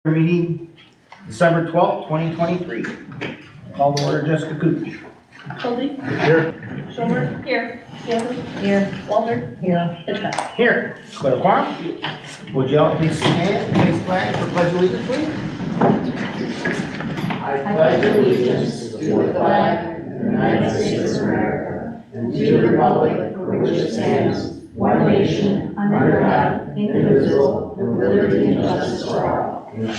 Meeting December 12th, 2023. Call to order, Jessica Cooch. Colby. Here. Schumer. Here. Campbell. Here. Walter. Here. Hitchcock. Here. Square quorum. Would you all please stand, face flag for pledge allegiance, please? I pledge allegiance to the flag of the United States of America and to the republic for which it stands, one nation, under God, indivisible, with liberty and justice for all. Good.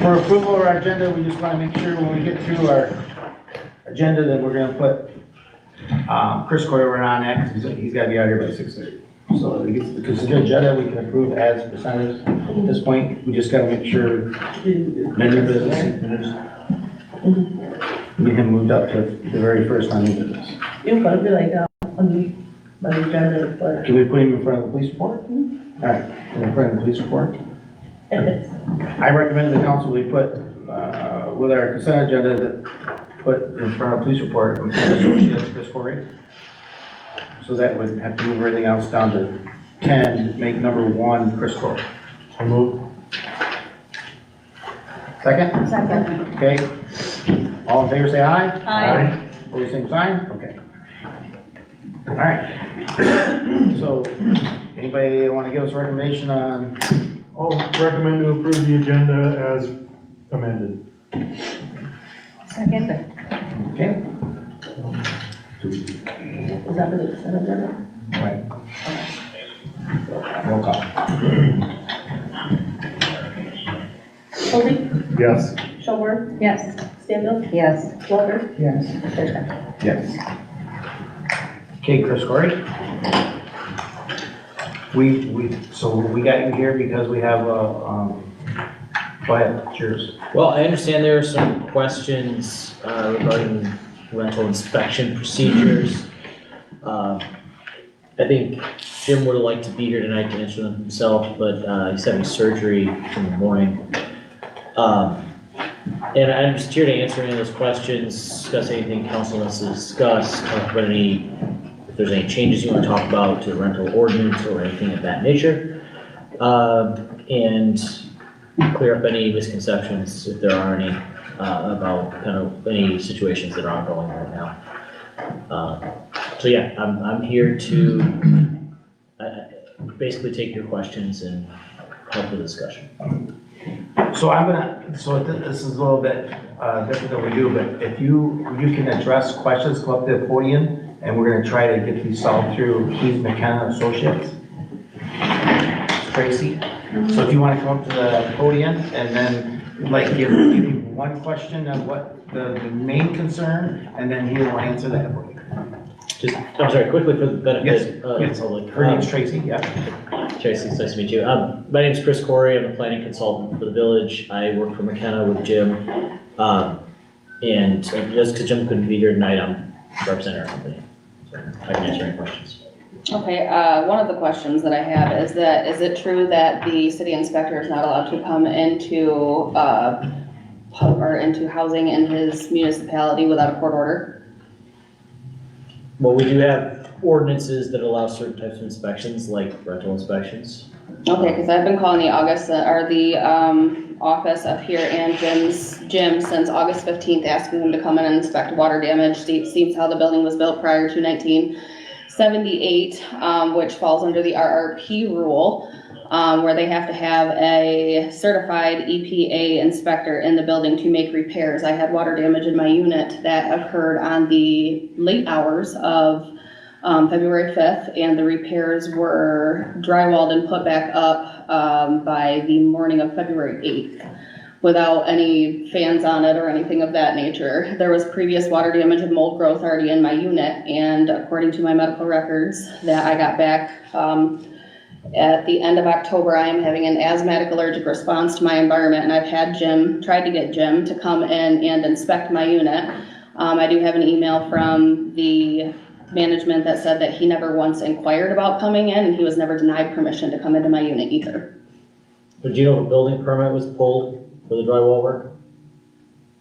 For approval of our agenda, we just want to make sure when we get through our agenda that we're going to put Chris Coyer on that because he's got to be out here by 6:30. So if we get to the consent agenda, we can approve as presented. At this point, we just got to make sure many business. We have moved up to the very first on new business. You'll probably like on the agenda, but Can we put him in front of the police report? All right, in front of the police report. I recommend the council we put, with our consent agenda, that put in front of police report, associates Chris Corey. So that would have to move everything else down to 10, make number 1 Chris Corey. So move. Second? second. Okay. All in favor say aye. Aye. Opposed, same sign? Okay. All right. So, anybody want to give us a recommendation on? I'll recommend to approve the agenda as amended. Second. Okay. Is that for the consent agenda? Right. Roll call. Colby. Yes. Schumer. Yes. Campbell. Yes. Walter. Yes. Hitchcock. Yes. Okay, Chris Corey. So we got you here because we have go ahead, cheers. Well, I understand there are some questions regarding rental inspection procedures. I think Jim would have liked to be here tonight to answer them himself, but he's having surgery in the morning. And I'm just here to answer any of those questions, discuss anything council wants to discuss, talk about if there's any changes you want to talk about to the rental ordinance or anything of that nature. And clear up any misconceptions, if there are any, about kind of any situations that are ongoing right now. So yeah, I'm here to basically take your questions and help the discussion. So this is a little bit different than we do, but if you can address questions, come up to the podium, and we're gonna try to get these solved through Keith McKenna Associates. Tracy. So if you want to come up to the podium and then like give me one question of what the main concern, and then he will answer that for you. Just, I'm sorry, quickly for the benefit of the Yes. public. Her name's Tracy, yeah. Tracy, it's nice to meet you. My name's Chris Corey. I'm a planning consultant for the village. I work for McKenna with Jim. And just because Jim couldn't be here tonight, I'm representing our company. So I can answer any questions. Okay, one of the questions that I have is is it true that the city inspector is not allowed to come into, into housing in his municipality without a court order? Well, we do have ordinances that allow certain types of inspections, like rental inspections. Okay, because I've been calling the office up here and Jim since August 15th, asking him to come in and inspect water damage. Seems how the building was built prior to 1978, which falls under the RRP rule, where they have to have a certified EPA inspector in the building to make repairs. I had water damage in my unit that occurred on the late hours of February 5th, and the repairs were drywalled and put back up by the morning of February 8th without any fans on it or anything of that nature. There was previous water damage and mold growth already in my unit, and according to my medical records that I got back at the end of October, I am having an asthmatic allergic response to my environment, and I've had tried to get Jim to come in and inspect my unit. I do have an email from the management that said that he never once inquired about coming in, and he was never denied permission to come into my unit either. But do you know if a building permit was pulled for the drywall work?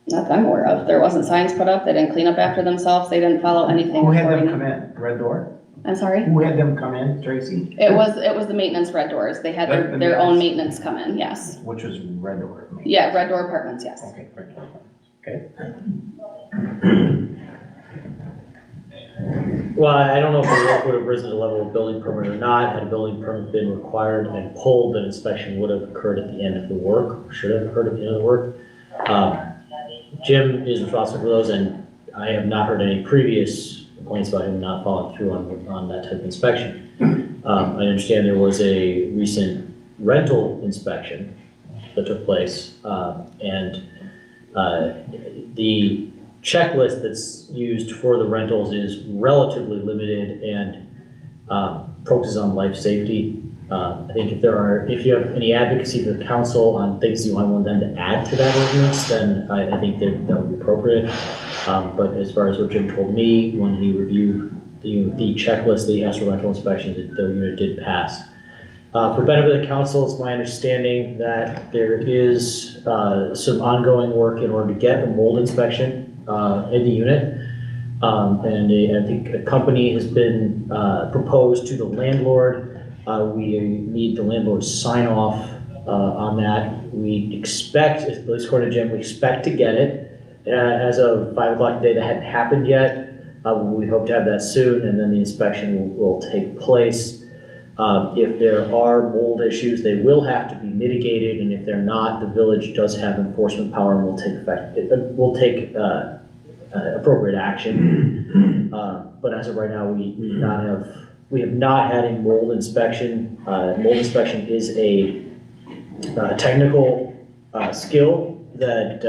Not that I'm aware of. There wasn't signs put up. They didn't clean up after themselves. They didn't follow anything. Who had them according- come in? Red Door? I'm sorry? Who had them come in, Tracy? It was the maintenance Red Doors. They had The their own maintenance. maintenance come in, yes. Which was Red Door. Yeah, Red Door Apartments, yes. Okay, Red Door. Okay. Well, I don't know if the work would have risen to the level of building permit or not. Had a building permit been required and pulled, an inspection would have occurred at the end of the work, should have occurred at the end of the work. Jim is responsible for those, and I have not heard any previous complaints about him not following through on that type of inspection. I understand there was a recent rental inspection that took place, and the checklist that's used for the rentals is relatively limited and focuses on life safety. I think if you have any advocacy for the council on things you want them to add to that ordinance, then I think that would be appropriate. But as far as what Jim told me, when he reviewed the checklist, the ASTRO rental inspection, the unit did pass. For benefit of the council, it's my understanding that there is some ongoing work in order to get a mold inspection in the unit. And I think a company has been proposed to the landlord. We need the landlord's sign off on that. We expect, at least according to Jim, we expect to get it. As of 5 o'clock today, that hadn't happened yet. We hope to have that soon, and then the inspection will take place. If there are mold issues, they will have to be mitigated, and if they're not, the village does have enforcement power and will take appropriate action. But as of right now, we have not had a mold inspection. Mold inspection is a technical skill that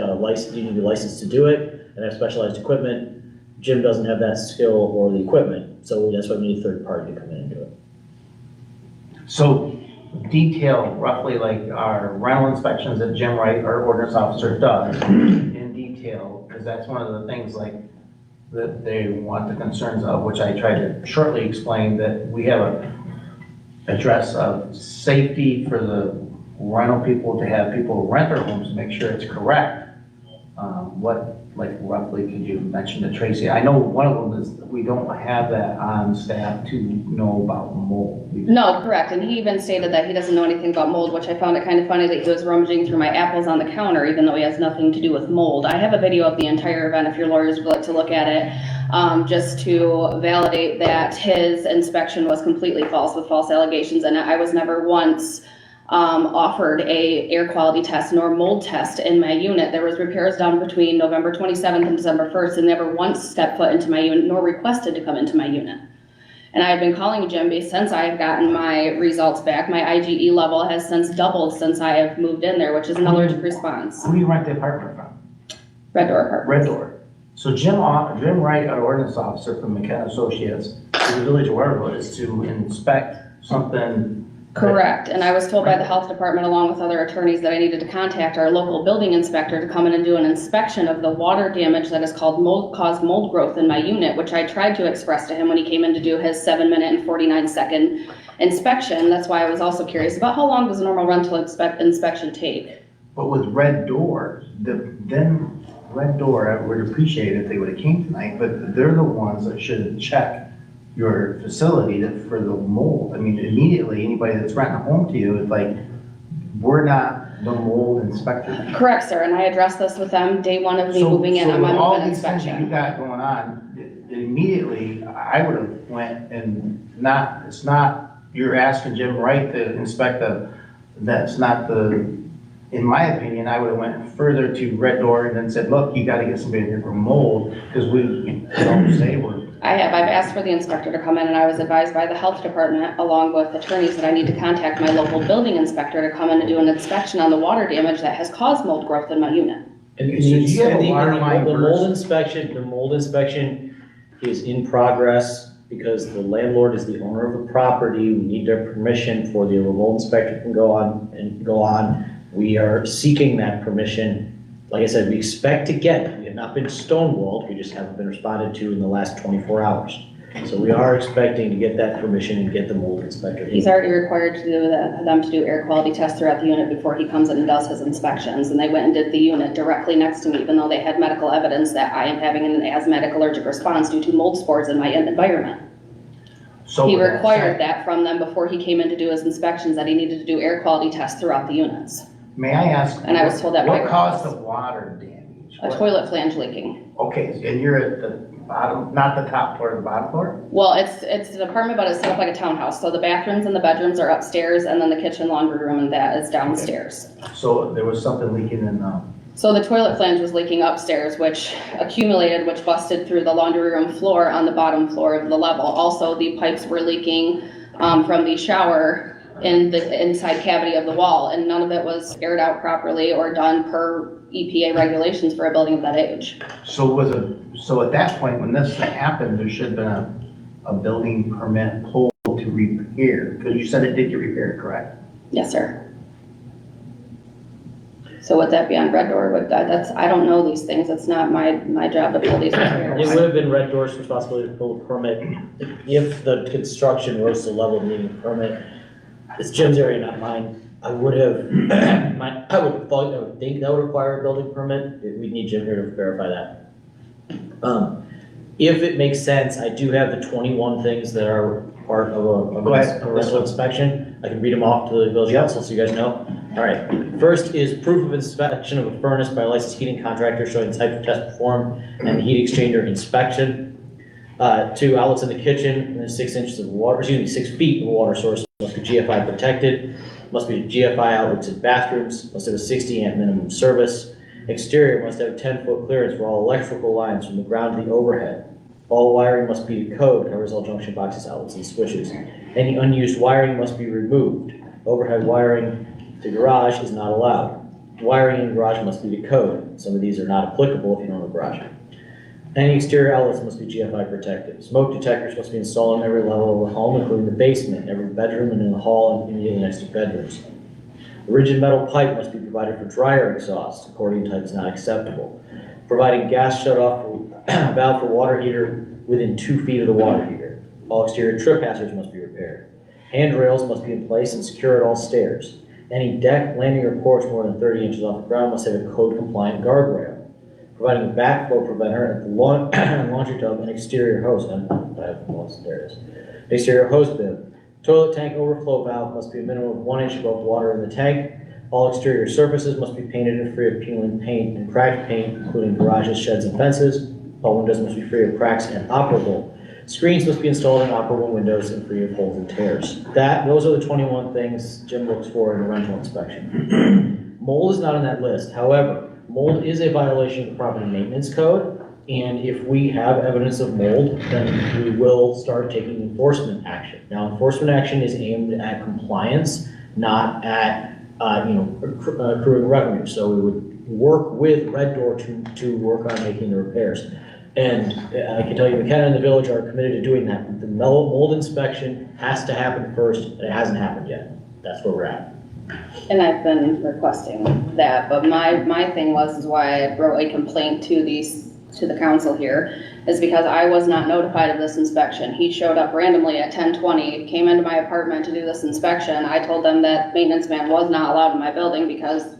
you need to be licensed to do it and have specialized equipment. Jim doesn't have that skill or the equipment, so that's why we need a third party to come in and do it. So detail roughly like our rental inspections that Jim Wright, our ordinance officer, does in detail, because that's one of the things like that they want the concerns of, which I tried to shortly explain, that we have a address of safety for the rental people, to have people rent their homes, make sure it's correct. What, like roughly, could you mention to Tracy? I know one of them is we don't have that on staff to know about mold. No, correct, and he even stated that he doesn't know anything about mold, which I found it kind of funny that he was rummaging through my apples on the counter, even though he has nothing to do with mold. I have a video of the entire event if your lawyers would like to look at it, just to validate that his inspection was completely false with false allegations, and I was never once offered a air quality test nor mold test in my unit. There was repairs done between November 27th and December 1st, and never once stepped foot into my unit nor requested to come into my unit. And I've been calling Jim since I've gotten my results back. My IgE level has since doubled since I have moved in there, which is an allergic response. Who do you rent the apartment from? Red Door Apartment. Red Door. So Jim Wright, our ordinance officer from McKenna Associates, to the village of Webberville, is to inspect something. Correct, and I was told by the health department along with other attorneys that I needed to contact our local building inspector to come in and do an inspection of the water damage that has caused mold growth in my unit, which I tried to express to him when he came in to do his 7-minute and 49-second inspection. That's why I was also curious about how long does a normal rental inspection take? But with Red Door, then Red Door, I would appreciate it if they would have came tonight, but they're the ones that should check your facility for the mold. I mean, immediately, anybody that's renting a home to you is like, we're not the mold inspector. Correct, sir, and I addressed this with them day one of me moving in on my all move-in these things that you inspection. got going on, immediately, I would have went and it's not, you're asking Jim Wright to inspect that's not in my opinion, I would have went further to Red Door and then said, look, you gotta get somebody in here for mold, because we don't say we're. I've asked for the inspector to come in, and I was advised by the health department, along with attorneys, that I need to contact my local building inspector to come in and do an inspection on the water damage that has caused mold growth in my unit. And Okay, so you have a water line the burst? mold inspection is in progress because the landlord is the owner of the property. We need their permission for the mold inspector to go on. We are seeking that permission. Like I said, we expect to get it. We have not been stonewalled, we just haven't been responded to in the last 24 hours. So we are expecting to get that permission and get the mold inspector. He's already required to do them to do air quality tests throughout the unit before he comes in and does his inspections, and they went and did the unit directly next to me, even though they had medical evidence that I am having an asthmatic allergic response due to mold spores in my environment. So He with that required said, that from them before he came in to do his inspections, that he needed to do air quality tests throughout the units. May I ask? And I was told that by What caused Ross. the water damage? A What- toilet flange leaking. Okay, and you're at the bottom, not the top floor, the bottom floor? Well, it's an apartment, but it's set up like a townhouse. So the bathrooms and the bedrooms are upstairs, and then the kitchen, laundry room, and that is downstairs. So there was something leaking in, So the toilet flange was leaking upstairs, which accumulated, which busted through the laundry room floor on the bottom floor of the level. Also, the pipes were leaking from the shower in the inside cavity of the wall, and none of it was aired out properly or done per EPA regulations for a building of that age. so at that point, when this happened, there should have been a building permit pulled to repair, because you said it did get repaired, correct? Yes, sir. So would that be on Red Door? Would that's, I don't know these things. It's not my job to pull these It repairs. would have been Red Door's responsibility to pull a permit if the construction rose to the level of needing a permit. It's Jim's area, not mine. I would think that would require a building permit. We'd need Jim here to verify that. If it makes sense, I do have the 21 things that are part of Go ahead. a rental inspection. I can read them off to the village council so you guys know. All right, first is proof of inspection of a furnace by a licensed heating contractor showing the type of test performed and heat exchanger inspection. 2 outlets in the kitchen, and then 6 inches of water, 6 feet of water source must be GFI protected. Must be GFI outlets in bathrooms, must have a 60 amp minimum service. Exterior must have a 10-foot clearance for all electrical lines from the ground to the overhead. All wiring must be to code, covers all junction boxes, outlets, and switches. Any unused wiring must be removed. Overhead wiring to garage is not allowed. Wiring in garage must be to code. Some of these are not applicable if you don't have a garage. Any exterior outlets must be GFI protected. Smoke detectors must be installed on every level of the home, including the basement, every bedroom, and in the hall and immediately next to bedrooms. A rigid metal pipe must be provided for dryer exhaust. Accordion type is not acceptable. Providing gas shut-off valve for water heater within 2 feet of the water heater. All exterior trip hazards must be repaired. Handrails must be in place and secure at all stairs. Any deck, landing, or porch more than 30 inches off the ground must have a code-compliant guardrail. Providing a backflow preventer at the laundry tub and exterior hose. There it is. Exterior hose bib. Toilet tank overflow valve must be a minimum of 1 inch above water in the tank. All exterior surfaces must be painted and free of peeling paint and cracked paint, including garages, sheds, and fences. All windows must be free of cracks and operable. Screens must be installed in operable windows and free of holes and tears. Those are the 21 things Jim looks for in a rental inspection. Mold is not on that list. However, mold is a violation of the property maintenance code, and if we have evidence of mold, then we will start taking enforcement action. Now, enforcement action is aimed at compliance, not at accruing revenue. So we would work with Red Door to work on making the repairs. And I can tell you, McKenna and the village are committed to doing that. The mold inspection has to happen first, and it hasn't happened yet. That's where we're at. And I've been requesting that, but my thing is why I wrote a complaint to the council here, is because I was not notified of this inspection. He showed up randomly at 10:20, came into my apartment to do this inspection. I told them that maintenance man was not allowed in my building because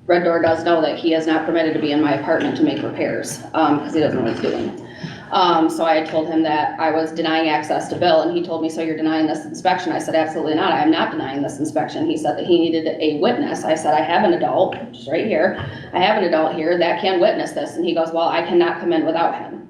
Red Door does know that he is not permitted to be in my apartment to make repairs, because he doesn't know what he's doing. So I told him that I was denying access to Bill, and he told me, so you're denying this inspection? I said, absolutely not, I am not denying this inspection. He said that he needed a witness. I said, I have an adult, just right here, I have an adult here that can witness this. And he goes, well, I cannot come in without him.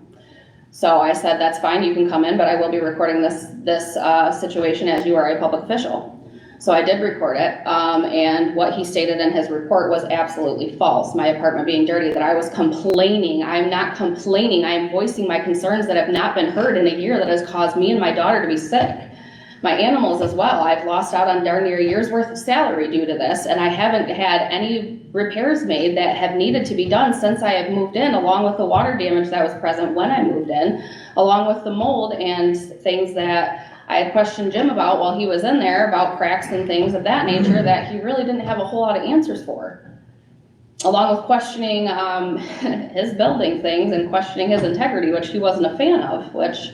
So I said, that's fine, you can come in, but I will be recording this situation as you are a public official. So I did record it, and what he stated in his report was absolutely false. My apartment being dirty, that I was complaining. I'm not complaining. I am voicing my concerns that have not been heard in a year that has caused me and my daughter to be sick. My animals as well. I've lost out on darn near a year's worth of salary due to this, and I haven't had any repairs made that have needed to be done since I have moved in, along with the water damage that was present when I moved in, along with the mold and things that I had questioned Jim about while he was in there, about cracks and things of that nature that he really didn't have a whole lot of answers for. Along with questioning his building things and questioning his integrity, which he wasn't a fan of, which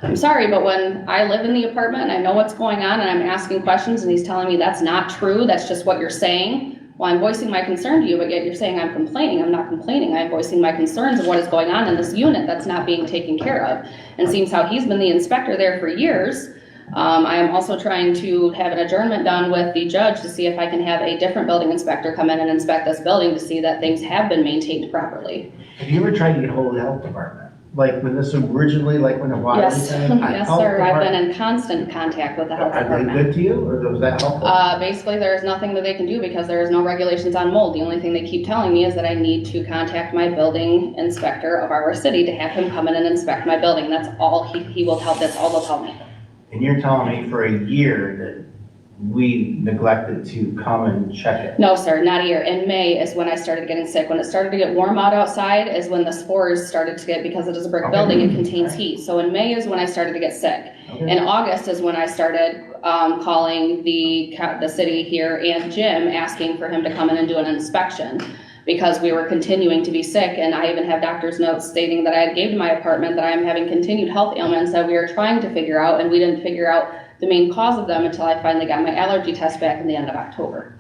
I'm sorry, but when I live in the apartment and I know what's going on and I'm asking questions and he's telling me that's not true, that's just what you're saying, well, I'm voicing my concern to you, but yet you're saying I'm complaining. I'm not complaining. I'm voicing my concerns of what is going on in this unit that's not being taken care of. And seems how he's been the inspector there for years, I am also trying to have an adjournment done with the judge to see if I can have a different building inspector come in and inspect this building to see that things have been maintained properly. Have you ever tried to get hold of the health department? Like when this originally, like when the water. Yes, yes, sir, I've been in constant contact with the health Are they department. good to you, or was that helpful? Basically, there is nothing that they can do because there is no regulations on mold. The only thing they keep telling me is that I need to contact my building inspector of our city to have him come in and inspect my building. That's all he will tell, that's all they'll tell me. And you're telling me for a year that we neglected to come and check it? No, sir, not a year. In May is when I started getting sick. When it started to get warm out outside is when the spores started to get, because it is a brick Okay. building, it contains heat. So in May is when I started to get sick. Okay. In August is when I started calling the city here and Jim, asking for him to come in and do an inspection, because we were continuing to be sick, and I even have doctor's notes stating that I had gave to my apartment that I am having continued health ailments that we are trying to figure out, and we didn't figure out the main cause of them until I finally got my allergy test back in the end of October.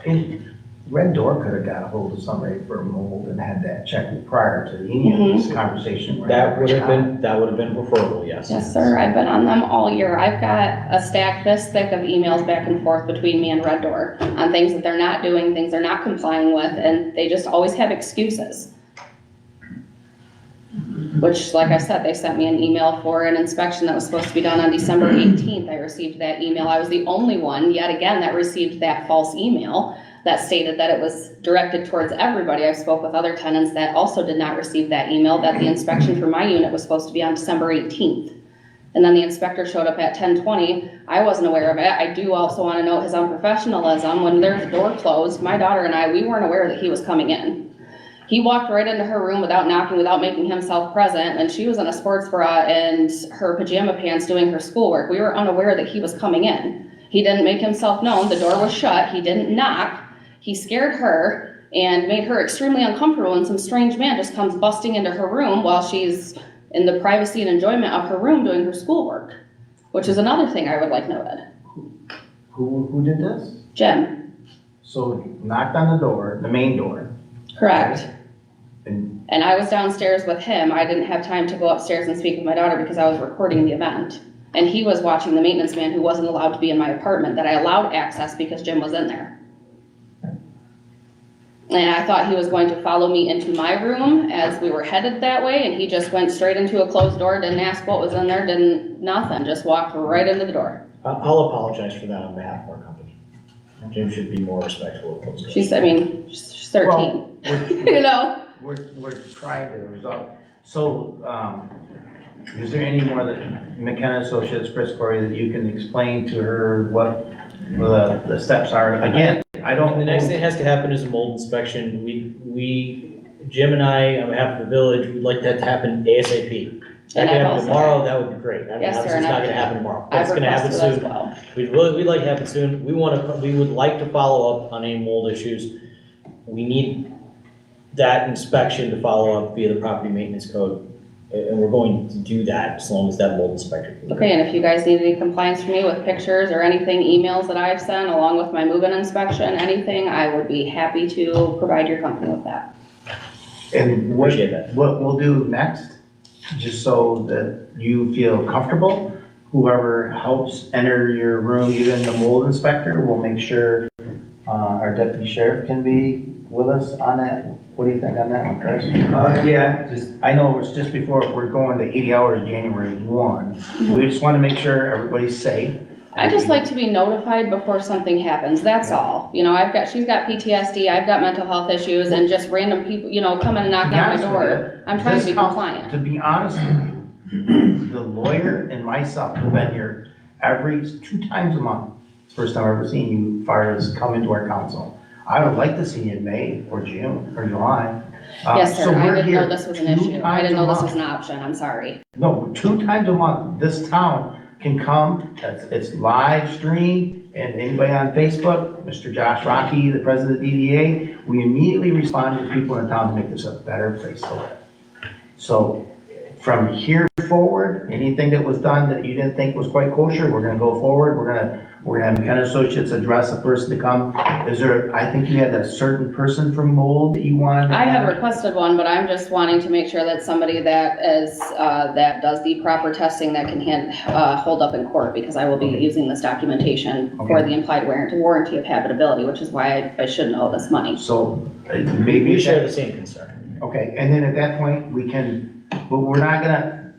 And Red Door could have got a hold of somebody for mold and had that checked prior to any of this conversation. That would have been preferable, yes. Yes, sir, I've been on them all year. I've got a stack this thick of emails back and forth between me and Red Door on things that they're not doing, things they're not complying with, and they just always have excuses. Which, like I said, they sent me an email for an inspection that was supposed to be done on December 18th. I received that email. I was the only one, yet again, that received that false email that stated that it was directed towards everybody. I spoke with other tenants that also did not receive that email, that the inspection for my unit was supposed to be on December 18th. And then the inspector showed up at 10:20. I wasn't aware of it. I do also want to note his unprofessionalism. When their door closed, my daughter and I, we weren't aware that he was coming in. He walked right into her room without knocking, without making himself present, and she was in a sports bra and her pajama pants doing her schoolwork. We were unaware that he was coming in. He didn't make himself known. The door was shut. He didn't knock. He scared her and made her extremely uncomfortable, and some strange man just comes busting into her room while she's in the privacy and enjoyment of her room doing her schoolwork, which is another thing I would like noted. Who did this? Jim. So knocked on the door, the main door. Correct. And I was downstairs with him. I didn't have time to go upstairs and speak with my daughter because I was recording the event. And he was watching the maintenance man who wasn't allowed to be in my apartment, that I allowed access because Jim was in there. And I thought he was going to follow me into my room as we were headed that way, and he just went straight into a closed door, didn't ask what was in there, nothing, just walked right into the door. I'll apologize for that on behalf of our company. Jim should be more respectful of those guys. She's 13, Well, you know? we're trying to resolve. So, is there any more that McKenna Associates, Chris Corey, that you can explain to her what the steps are? Again, I don't. The next thing that has to happen is a mold inspection. Jim and I, on behalf of the village, would like that to happen ASAP. That And can I've happen also- tomorrow, that would be great. I mean, Yes, sir, obviously, and it's not I've- gonna happen tomorrow. I've It's gonna happen requested as soon. well. We'd like to have it soon. We would like to follow up on any mold issues. We need that inspection to follow up via the property maintenance code. And we're going to do that as long as that mold inspector can. Okay, and if you guys need any compliance from me with pictures or anything, emails that I've sent along with my move-in inspection, anything, I would be happy to provide your company with that. And Appreciate that. what we'll do next, just so that you feel comfortable, whoever helps enter your room, even the mold inspector, will make sure our deputy sheriff can be with us on that. What do you think on that one, Chris? Yeah, I know it's just before, we're going to 80 hours January 1. We just want to make sure everybody's safe. I just like to be notified before something happens, that's all. You know, she's got PTSD, I've got mental health issues, and just random people, you know, coming and knocking on my door. I'm trying to be compliant. To be honest with you, the lawyer and myself have been here 2 times a month. It's the first time I've ever seen you, as far as coming to our council. I would like to see you in May or June or July. Yes, So sir, I we're didn't here know this was an 2 issue. I times didn't a know this month. was an option, I'm sorry. No, 2 times a month, this town can come, it's live stream, and anybody on Facebook, Mr. Josh Rocky, the president of the DDA, we immediately respond to people in town to make this a better place to live. So from here forward, anything that was done that you didn't think was quite kosher, we're gonna go forward, we're gonna We're gonna have McKenna Associates address a person to come. Is there, I think you had a certain person from mold that you wanted? I have requested one, but I'm just wanting to make sure that somebody that is, that does the proper testing that can hold up in court, because I will be using this documentation for Okay. the implied warranty of habitability, which is why I shouldn't owe this money. So maybe. We share the same concern. Okay, and then at that point, we can, but we're not gonna,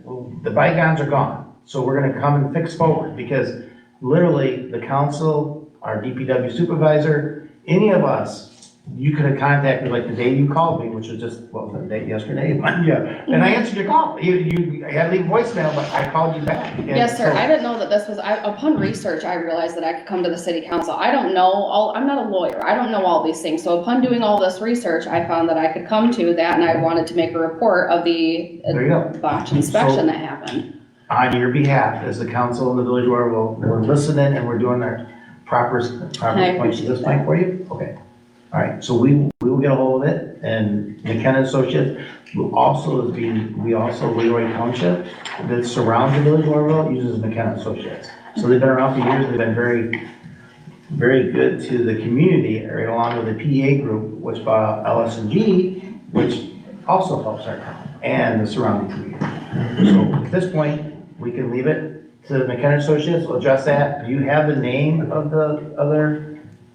the bygones are gone. So we're gonna come and fix forward, because literally, the council, our DPW supervisor, any of us, you could have contacted, like the day you called me, which was just, what was that date, yesterday? Yeah, and I answered your call. I had to leave voicemail, but I called you back. And Yes, sir. so- I didn't know that this was, upon research, I realized that I could come to the city council. I don't know I'm not a lawyer. I don't know all these things. So upon doing all this research, I found that I could come to that, and I wanted to make a report of the There you go. botch inspection that happened. On your behalf, as the council in the village, where we're listening and we're doing our proper I points. Is appreciate this that. fine for you? Okay. All right, so we will get a hold of it, and McKenna Associates will also Leroy Township, that surrounds the village of Webberville, uses McKenna Associates. So they've been around for years, they've been very, very good to the community, right along with the PA group, which bought LS&G, which also helps our town and the surrounding community. So at this point, we can leave it to McKenna Associates, we'll address that. Do you have the name of the other?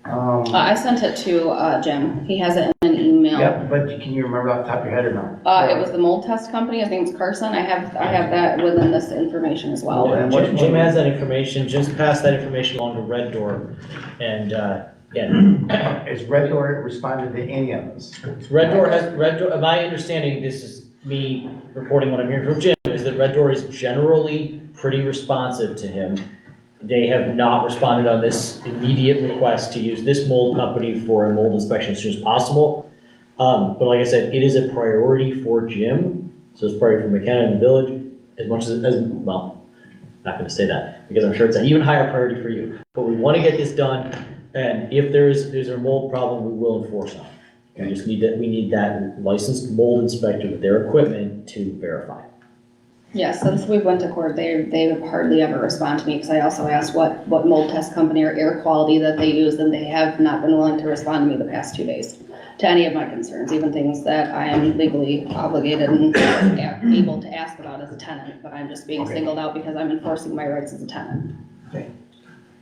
I sent it to, Jim. He has it in an email. Yep, but can you remember off the top of your head or no? It was the mold test company. His name's Carson. I have that within this information as well. And Jim has that information, just pass that information along to Red Door, and, yeah. Has Red Door responded to any of us? Red Door, my understanding, this is me reporting what I'm hearing from Jim, is that Red Door is generally pretty responsive to him. They have not responded on this immediate request to use this mold company for a mold inspection as soon as possible. But like I said, it is a priority for Jim, so it's priority for McKenna and the village, as much as, well, not gonna say that, because I'm sure it's an even higher priority for you. But we wanna get this done, and if there's a mold problem, we will enforce on it. We need that licensed mold inspector with their equipment to verify. Yeah, since we went to court, they hardly ever respond to me, because I also asked what mold test company or air quality that they use, and they have not been willing to respond to me the past 2 days to any of my concerns, even things that I am legally obligated and able to ask about as a tenant, but I'm just being Okay. singled out because I'm enforcing my rights as a tenant.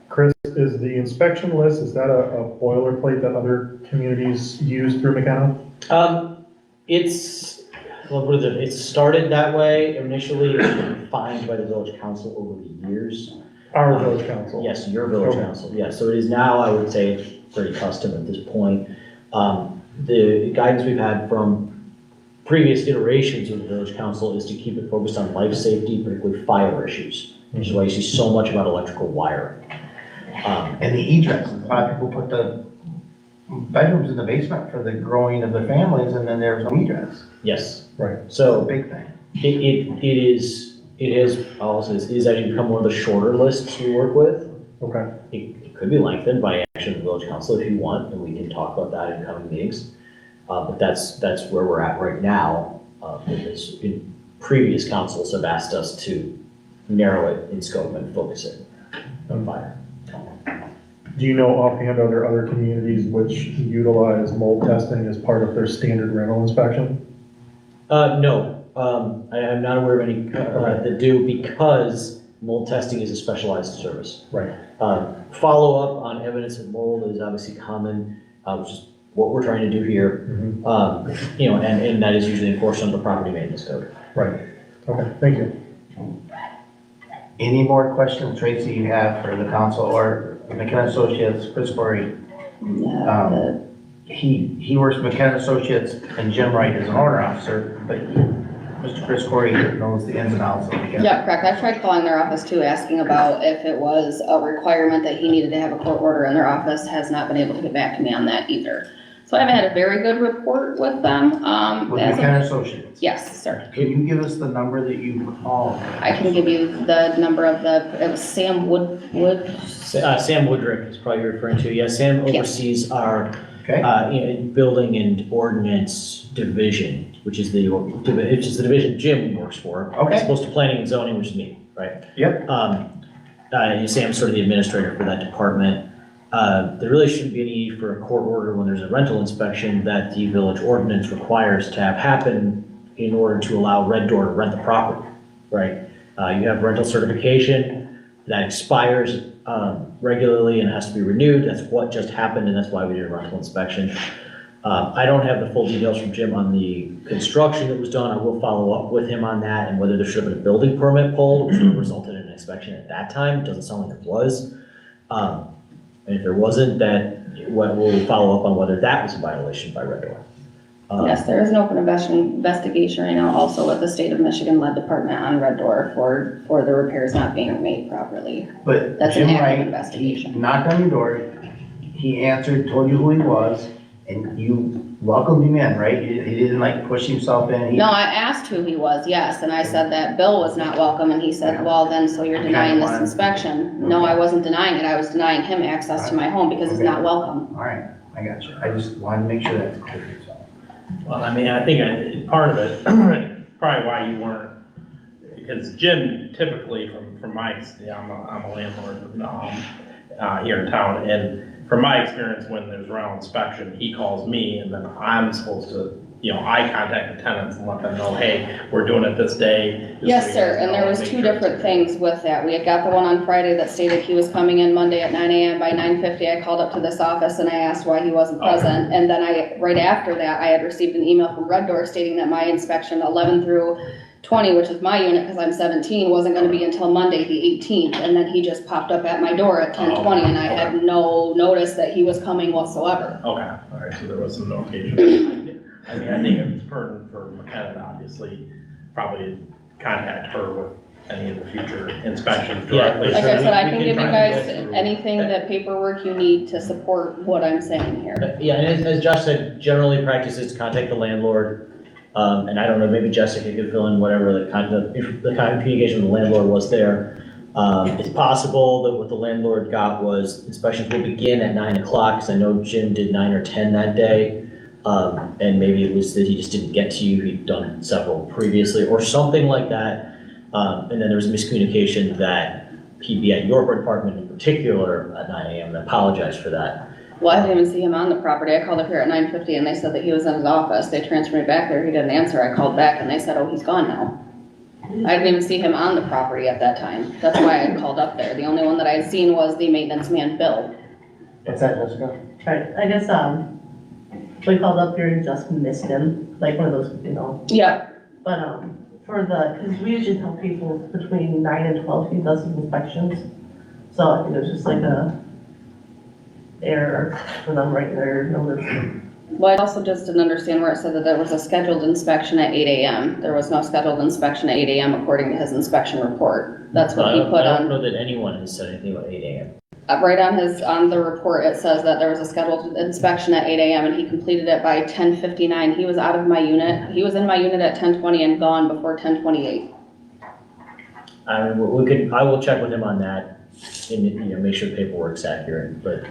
Chris, is the inspection list, is that a boilerplate that other communities use through McKenna? It started that way initially, it was refined by the village council over the years. Our village council? Yes, your village Okay. council, yes, so it is now, I would say, it's pretty custom at this point. The guidance we've had from previous iterations of the village council is to keep it focused on life safety, particularly fire issues, which is why you see so much about electrical wiring. And the egress, a lot of people put the bedrooms in the basement for the growing of the families, and then there's no egress. Yes, Right. It's a so big thing. it is actually become one of the shorter lists we work with. Okay. It could be lengthened by action of the village council if you want, and we can talk about that in coming meetings. But that's where we're at right now. Because previous councils have asked us to narrow it in scope and focus it on fire. Do you know offhand, are there other communities which utilize mold testing as part of their standard rental inspection? No, I am not aware of any that do, because mold testing is a specialized service. Right. Follow-up on evidence of mold is obviously common, which is what we're trying to do here. And that is usually enforced under the property maintenance code. Right. Okay, thank you. Any more questions, Tracy, you have for the council or McKenna Associates, Chris Corey? He works with McKenna Associates, and Jim Wright is an order officer, but Mr. Chris Corey knows the ins and outs of McKenna. Yeah, correct. I've tried calling their office too, asking about if it was a requirement that he needed to have a court order, and their office has not been able to get back to me on that either. So I've had a very good report with them. With as of- McKenna Associates. Yes, sir. Can you give us the number that you called? I can give you the number of it was Sam Wood, Sam Woodrick is probably referring to. Yeah, Sam oversees our Okay, building and ordinance division, which is the division Jim works for. Okay. As opposed to planning and zoning, which is me, right? yep, Sam's sort of the administrator for that department. There really shouldn't be a need for a court order when there's a rental inspection that the village ordinance requires to have happen in order to allow Red Door to rent the property, right? You have rental certification that expires regularly and has to be renewed. That's what just happened, and that's why we did a rental inspection. I don't have the full details from Jim on the construction that was done. I will follow up with him on that and whether there should have been a building permit pulled, which would have resulted in an inspection at that time. It doesn't sound like it was. And if there wasn't, we'll follow up on whether that was a violation by Red Door. Yes, there is an open investigation right now also with the state of Michigan led department on Red Door for the repairs not being made properly. But That's an Jim active Wright, he investigation. knocked on your door, he answered, told you who he was, and you welcomed him in, right? He didn't like push himself in. No, I asked who he was, yes, and I said that Bill was not welcome, and he said, well, then, so you're denying this inspection. No, I wasn't denying it, I was denying him access to my home because he's not welcome. All right, I got you. I just wanted to make sure that's clear, so. Well, I mean, I think part of it, probably why you weren't, because Jim typically, from my, I'm a landlord here in town, and from my experience, when there's rental inspection, he calls me, and then I'm supposed to, I contact the tenants and let them know, hey, we're doing it this day. Yes, sir, and there was two different things with that. We had got the one on Friday that stated he was coming in Monday at 9 a.m. By 9:50, I called up to this office and I asked why he wasn't present. And then right after that, I had received an email from Red Door stating that my inspection 11 through 20, which is my unit because I'm 17, wasn't going to be until Monday the 18th. And then he just popped up at my door at 10:20 and I had no notice that he was coming whatsoever. Okay, all right, so there was some notification. I mean, I think it's pertinent for McKenna to obviously probably contact her with any of the future inspections directly. Like I said, I can give you try to guys get through. anything that paperwork you need to support what I'm saying here. Yeah, and as Josh said, generally practice is contact the landlord. And I don't know, maybe Jessica could fill in whatever the kind of communication with the landlord was there. It's possible that what the landlord got was inspections will begin at 9 o'clock, because I know Jim did 9 or 10 that day. And maybe it was that he just didn't get to you, he'd done several previously, or something like that. And then there was a miscommunication that he'd be at your department in particular at 9 a.m. and I apologize for that. Well, I didn't even see him on the property. I called up here at 9:50 and they said that he was in his office. They transferred me back there. He didn't answer. I called back and they said, oh, he's gone now. I didn't even see him on the property at that time. That's why I called up there. The only one that I had seen was the maintenance man, Bill. What's that, Jessica? Right, I guess, we called up here and just missed him, like one of those, Yeah, but, because we usually tell people between 9 and 12 he does his inspections. So I think it was just like a error for them right there, notice. well, I also just didn't understand where it said that there was a scheduled inspection at 8 a.m. There was no scheduled inspection at 8 a.m. according to his inspection report. That's what he put I don't on. know that anyone has said anything about 8 a.m. Right on the report, it says that there was a scheduled inspection at 8 a.m. and he completed it by 10:59. He was out of my unit. He was in my unit at 10:20 and gone before 10:28. I mean, I will check with him on that and, make sure the paperwork's accurate, but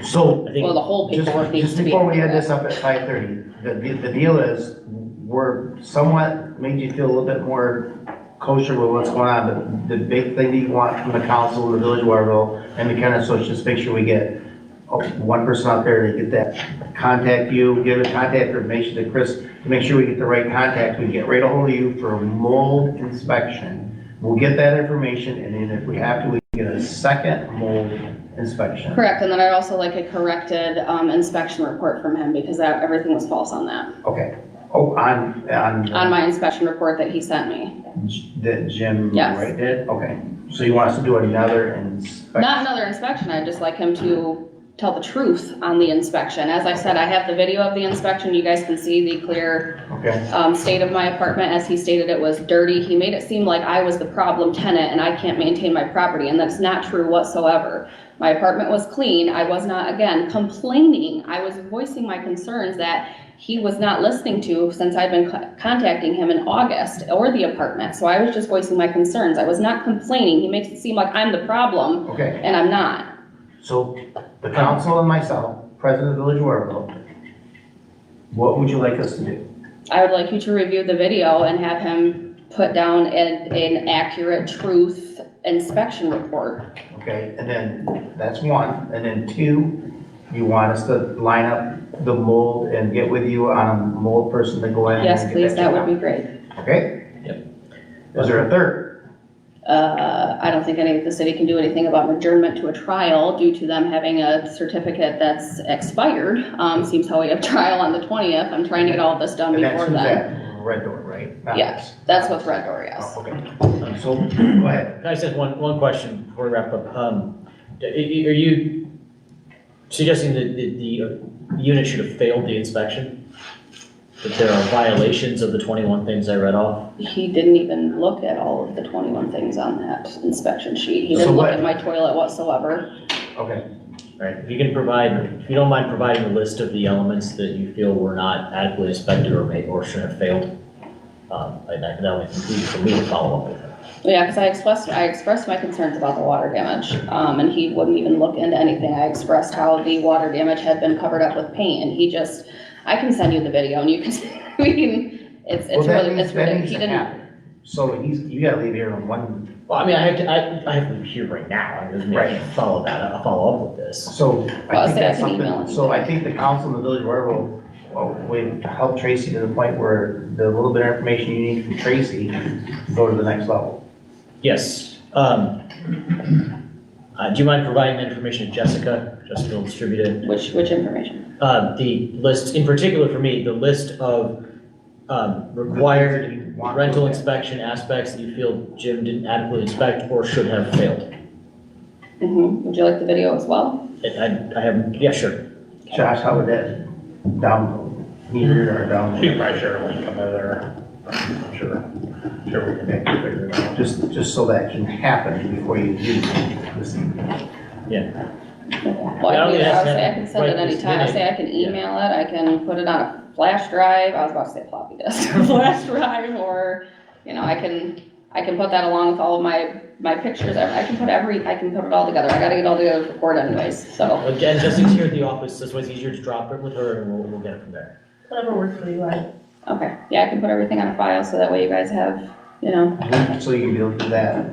So, I think. Well, the whole paperwork needs just to be. before we had accurate. this up at 5:30, the deal is, we're somewhat, made you feel a little bit more kosher with what's going on, but the big thing that you want from the council, the village of Webberville, and McKenna, so just make sure we get one person out there to get that, contact you, give the contact information to Chris, to make sure we get the right contact, we get right a hold of you for a mold inspection. We'll get that information, and then if we have to, we can get a second mold inspection. Correct, and then I'd also like a corrected inspection report from him because everything was false on that. Okay. Oh, on. On my inspection report that he sent me. That Jim Yes. Wright did? Okay. So you want us to do another inspection? Not another inspection, I'd just like him to tell the truth on the inspection. As I said, I have the video of the inspection. You guys can see the clear Okay. state of my apartment. As he stated, it was dirty. He made it seem like I was the problem tenant and I can't maintain my property, and that's not true whatsoever. My apartment was clean. I was not, again, complaining. I was voicing my concerns that he was not listening to since I've been contacting him in August, or the apartment. So I was just voicing my concerns. I was not complaining. He makes it seem like I'm the problem, Okay. and I'm not. So the council and myself, president of the village of Webberville, what would you like us to do? I would like you to review the video and have him put down an accurate truth inspection report. Okay, and then that's one, and then two, you want us to line up the mold and get with you on a mold person to go in? Yes, and get please, that checked would be out? great. Okay? Yep. Is there a third? I don't think the city can do anything about an adjournment to a trial due to them having a certificate that's expired. Seems how we have trial on the 20th. I'm trying to get all of this done And that's before who's then. that? Red Door, right? Not Yes, this. that's with Red Door, yes. Oh, okay, so, go ahead. Can I just one question before we wrap up? Are you suggesting that the unit should have failed the inspection? That there are violations of the 21 things I read off? He didn't even look at all of the 21 things on that inspection sheet. He So didn't look what- at my toilet whatsoever. Okay, All right, if you don't mind providing a list of the elements that you feel were not adequately inspected or should have failed, that would be easy for me to follow up with him. Yeah, because I expressed my concerns about the water damage, and he wouldn't even look into anything. I expressed how the water damage had been covered up with paint, and he just, I can send you the video, and you can, it's well, that really, needs, it's that ridiculous. needs He to didn't, happen. So you gotta leave here on one, Well, I mean, I have to be here right now, I mean, I can't follow that, I'll follow up with this. so Well, I think say I that's can email something, him. so I think the council and the village board will help Tracy to the point where the little bit of information you need from Tracy go to the next level. Yes, do you mind providing that information to Jessica? Jessica will distribute it. which information? The list, in particular for me, the list of required rental inspection aspects that you feel Jim didn't adequately inspect or should have failed. Would you like the video as well? I have, yeah, sure. Josh, how would that download, meter or download? You can probably share a link on there. I'm sure we can figure it out. Just so that can happen before you do this. Yeah. Well, Yeah, I mean, yeah, I would say I can send it right, anytime. I say I can email it, I can put it on a flash drive, I was about to say floppy disk, flash drive, or, I can put that along with all of my pictures, I can put it all together. I gotta get all together for court anyways, so. Again, Jessica's here at the office, this was easier to drop it with her and we'll get it from there. Whatever works for you, Okay, yeah, I can put everything on a file so that way you guys have, So you can be able to do that,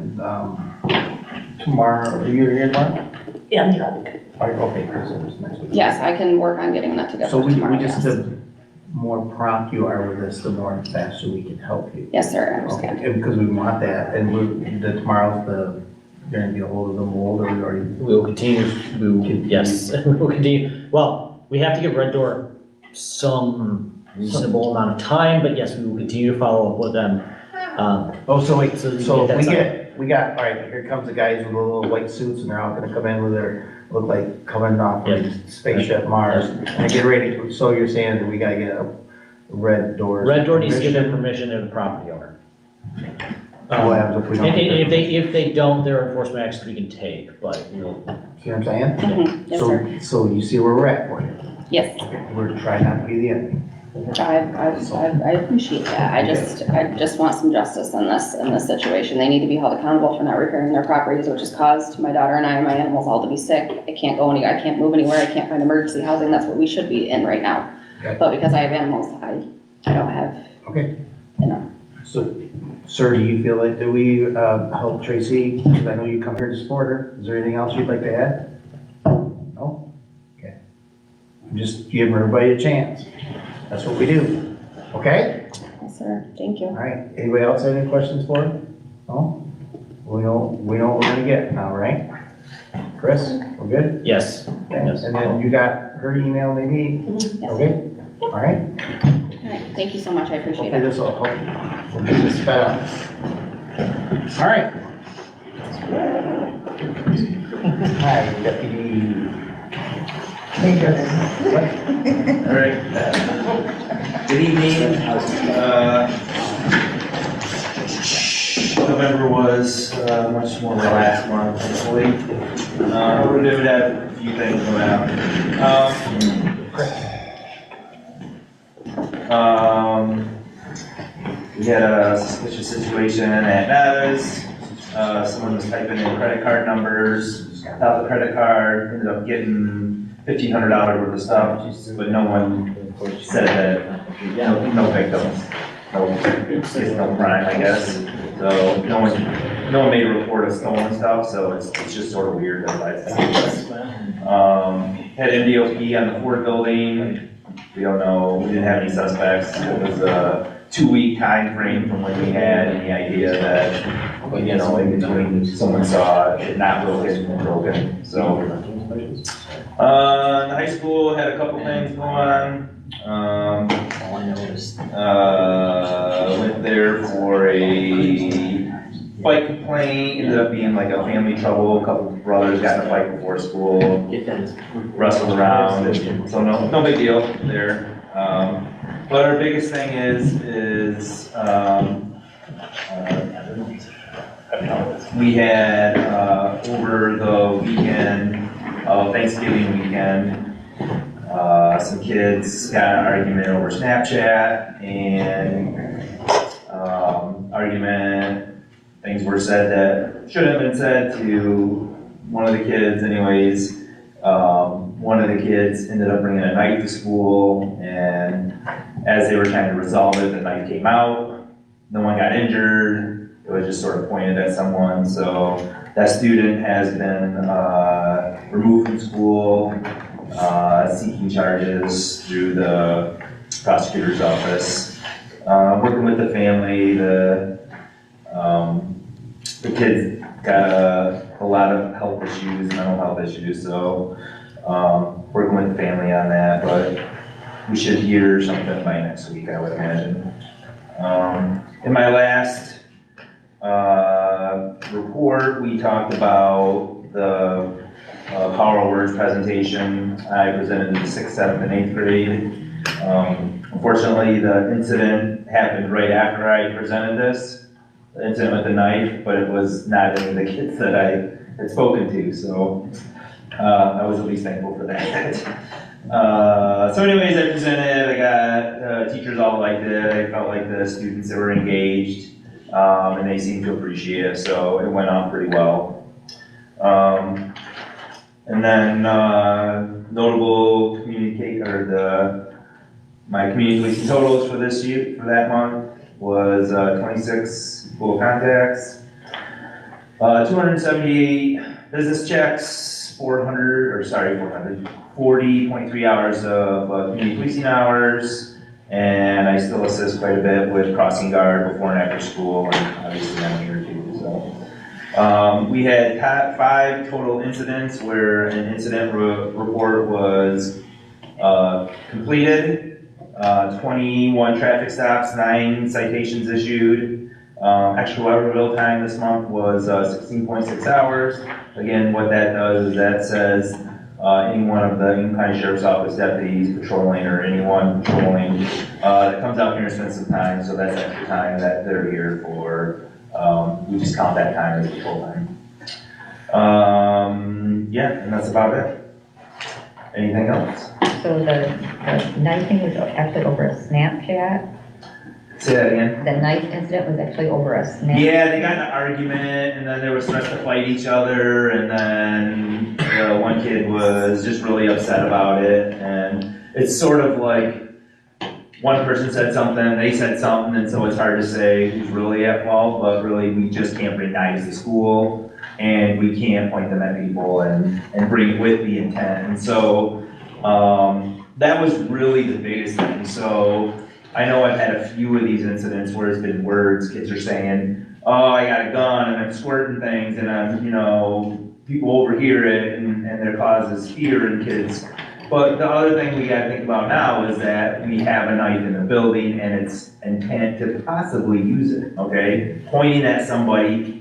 tomorrow, are you here tomorrow? Yeah, I'm driving. Okay, Chris, it was next week. yes, I can work on getting that together So we tomorrow, just, yes. the more prompt you are with this, the more faster we can help you. Yes, sir, I Okay, understand. and because we want that, and tomorrow's you're gonna get a hold of the mold, or we already, We will continue, yes, we will continue, well, we have to give Red Door some reasonable amount of time, but yes, we will continue to follow up with them. so wait, So you so get that we got, all right, here comes the guys with the little white suits, and they're all gonna come in with look like coming off Yep. from spaceship Mars, and get ready, so you're saying that we gotta get a Red Door. Red Door needs to give them permission to the property owner. What happens if we don't? And if they don't, there are enforcement actions we can take, but we'll, See what I'm saying? Mhm, yes, sir, So you see where we're at, for you. yes. We're trying not to be the enemy. I appreciate that. I just want some justice in this situation. They need to be held accountable for not repairing their properties, which has caused my daughter and I and my animals all to be sick. I can't go anywhere, I can't move anywhere, I can't find emergency housing. That's what we should be in right now. Okay. But because I have animals, I don't have, Okay. enough. So, sir, do you feel like, do we help Tracy? Because I know you come here to support her. Is there anything else you'd like to add? No? Okay. Just giving everybody a chance. That's what we do. Okay? Yes, sir. Thank you. All right. Anybody else have any questions for him? No? We know what we're gonna get now, right? Chris, we're good? yes. Okay. Yes. And then you got her email maybe? Yes. Okay? All right? All right. Thank you so much. I appreciate Okay, it. this will help. We'll get this sped up. All right. Hi, Deputy. All right. Good evening. November was much more relaxed month, hopefully. We did have a few things going out. We had a suspicious situation at Navis. Someone was typing in credit card numbers, without the credit card, ended up getting $1,500 worth of stuff, but no one said that, no victims. no crime, I guess. So no one made a report of stolen stuff, so it's just sort of weird that that's. Had MDOP on the Ford building. We don't know, we didn't have any suspects. It was a 2-week time frame from when we had any idea that, you know, in between someone saw it not broken and broken, so. The high school had a couple things going on. Went there for a fight complaint, ended up being like a family trouble. A couple of brothers got in a fight before school, wrestled around, and so no big deal there. But our biggest thing is we had over the weekend, Thanksgiving weekend, some kids got in an argument over Snapchat, and things were said that shouldn't have been said to one of the kids anyways. One of the kids ended up bringing a knife to school, and as they were trying to resolve it, the knife came out. No one got injured. It was just sort of pointed at someone. So that student has been removed from school, seeking charges through the prosecutor's office. Working with the family, the kid got a lot of health issues, mental health issues, so working with the family on that, but we should hear something by next week, I would imagine. In my last report, we talked about the Power of Words presentation I presented in the 6th, 7th, and 8th grade. Unfortunately, the incident happened right after I presented this, the incident with the knife, but it was not any of the kids that I had spoken to, so I was at least thankful for that. So anyways, I presented, I got teachers all liked it, I felt like the students that were engaged, and they seemed to appreciate it, so it went on pretty well. And then notable my community policing totals for this year, for that month, was 26 school contacts, 278 business checks, 40.3 hours of community policing hours, and I still assist quite a bit with crossing guard before and after school, and obviously I'm here too, so. We had 5 total incidents where an incident report was completed, 21 traffic stops, 9 citations issued. Extra Webberville time this month was 16.6 hours. Again, what that does is that says any one of the Union County Sheriff's Office deputies patrolling or anyone patrolling that comes out here and spends some time, so that's extra time that they're here for. We just count that time as patrol time. Yeah, and that's about it. Anything else? So the knife thing was actually over a Snapchat? Say that again. The knife incident was actually over a Snapchat? Yeah, they got in an argument, and then there was threats to fight each other, and then one kid was just really upset about it, and it's sort of like one person said something, they said something, and so it's hard to say who's really at fault, but really we just can't bring knives to school, and we can't point them at people and bring with the intent, and so that was really the biggest thing. So I know I've had a few of these incidents where it's been words, kids are saying, oh, I got a gun and I'm squirting things and I'm, people overhear it and their causes fear in kids. But the other thing we gotta think about now is that we have a knife in the building and it's intent to possibly use it, okay? Pointing at somebody,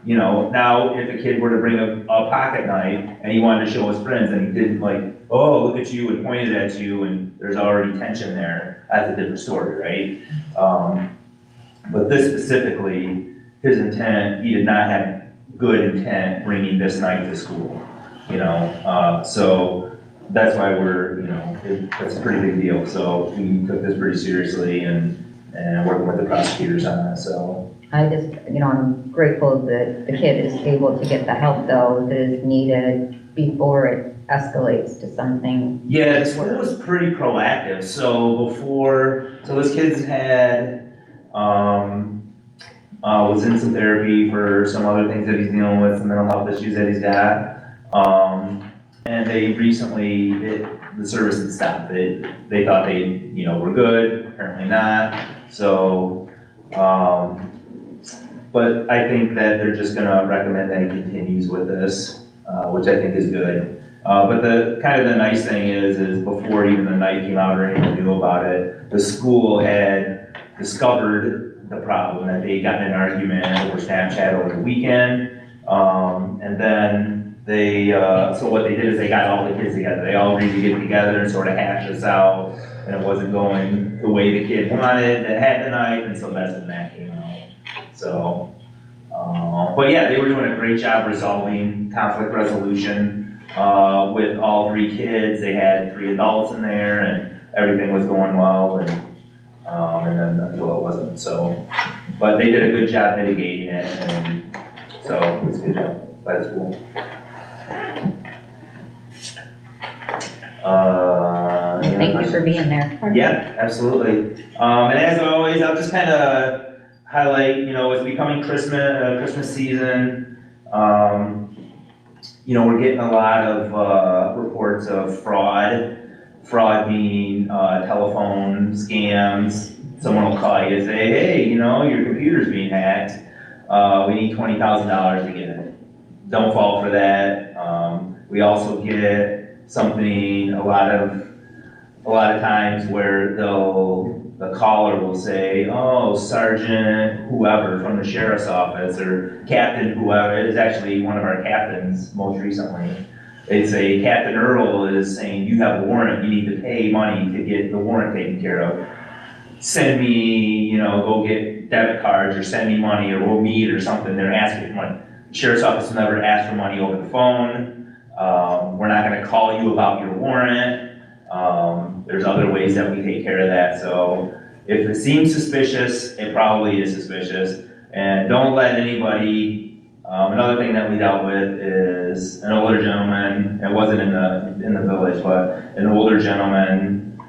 now if a kid were to bring a pocket knife and he wanted to show his friends and he didn't oh, look at you and pointed at you and there's already tension there, that's a different story, right? But this specifically, his intent, he did not have good intent bringing this knife to school, so that's why it's a pretty big deal. So we took this pretty seriously and working with the prosecutors on that, so. I just, I'm grateful that the kid is able to get the help though that is needed before it escalates to something. Yeah, the school was pretty proactive, so this kid's had, was in some therapy for some other things that he's dealing with, some mental health issues that he's got. And they recently, the service had stopped. They thought they, were good, apparently not. So, but I think that they're just gonna recommend that he continues with this, which I think is good. But the nice thing is before even the night came out or anyone knew about it, the school had discovered the problem, that they got in an argument over Snapchat over the weekend. And then so what they did is they got all the kids together. They all agreed to get together and sort of hash this out, and it wasn't going the way the kid wanted that had the night, and so that's when that came out. So, but yeah, they were doing a great job resolving conflict resolution with all 3 kids. They had 3 adults in there, and everything was going well, and then until it wasn't. So, but they did a good job mitigating it, and so it was a good job by the school. Thank you for being there. Yeah, absolutely. And as always, I'll just kind of highlight, it's becoming Christmas season. We're getting a lot of reports of fraud being telephone scams. Someone will call you and say, hey, your computer's being hacked. We need $20,000 to get it. Don't fall for that. We also get something a lot of times where the caller will say, oh, Sergeant whoever from the sheriff's office or Captain whoever. It is actually one of our captains most recently. They'd say, Captain Earl is saying, you have a warrant, you need to pay money to get the warrant taken care of. Send me, go get debit cards or send me money or we'll meet or something. They're asking for money. The sheriff's office will never ask for money over the phone. We're not gonna call you about your warrant. There's other ways that we take care of that. So if it seems suspicious, it probably is suspicious. And don't let anybody, another thing that we dealt with is an older gentleman, it wasn't in the village, but an older gentleman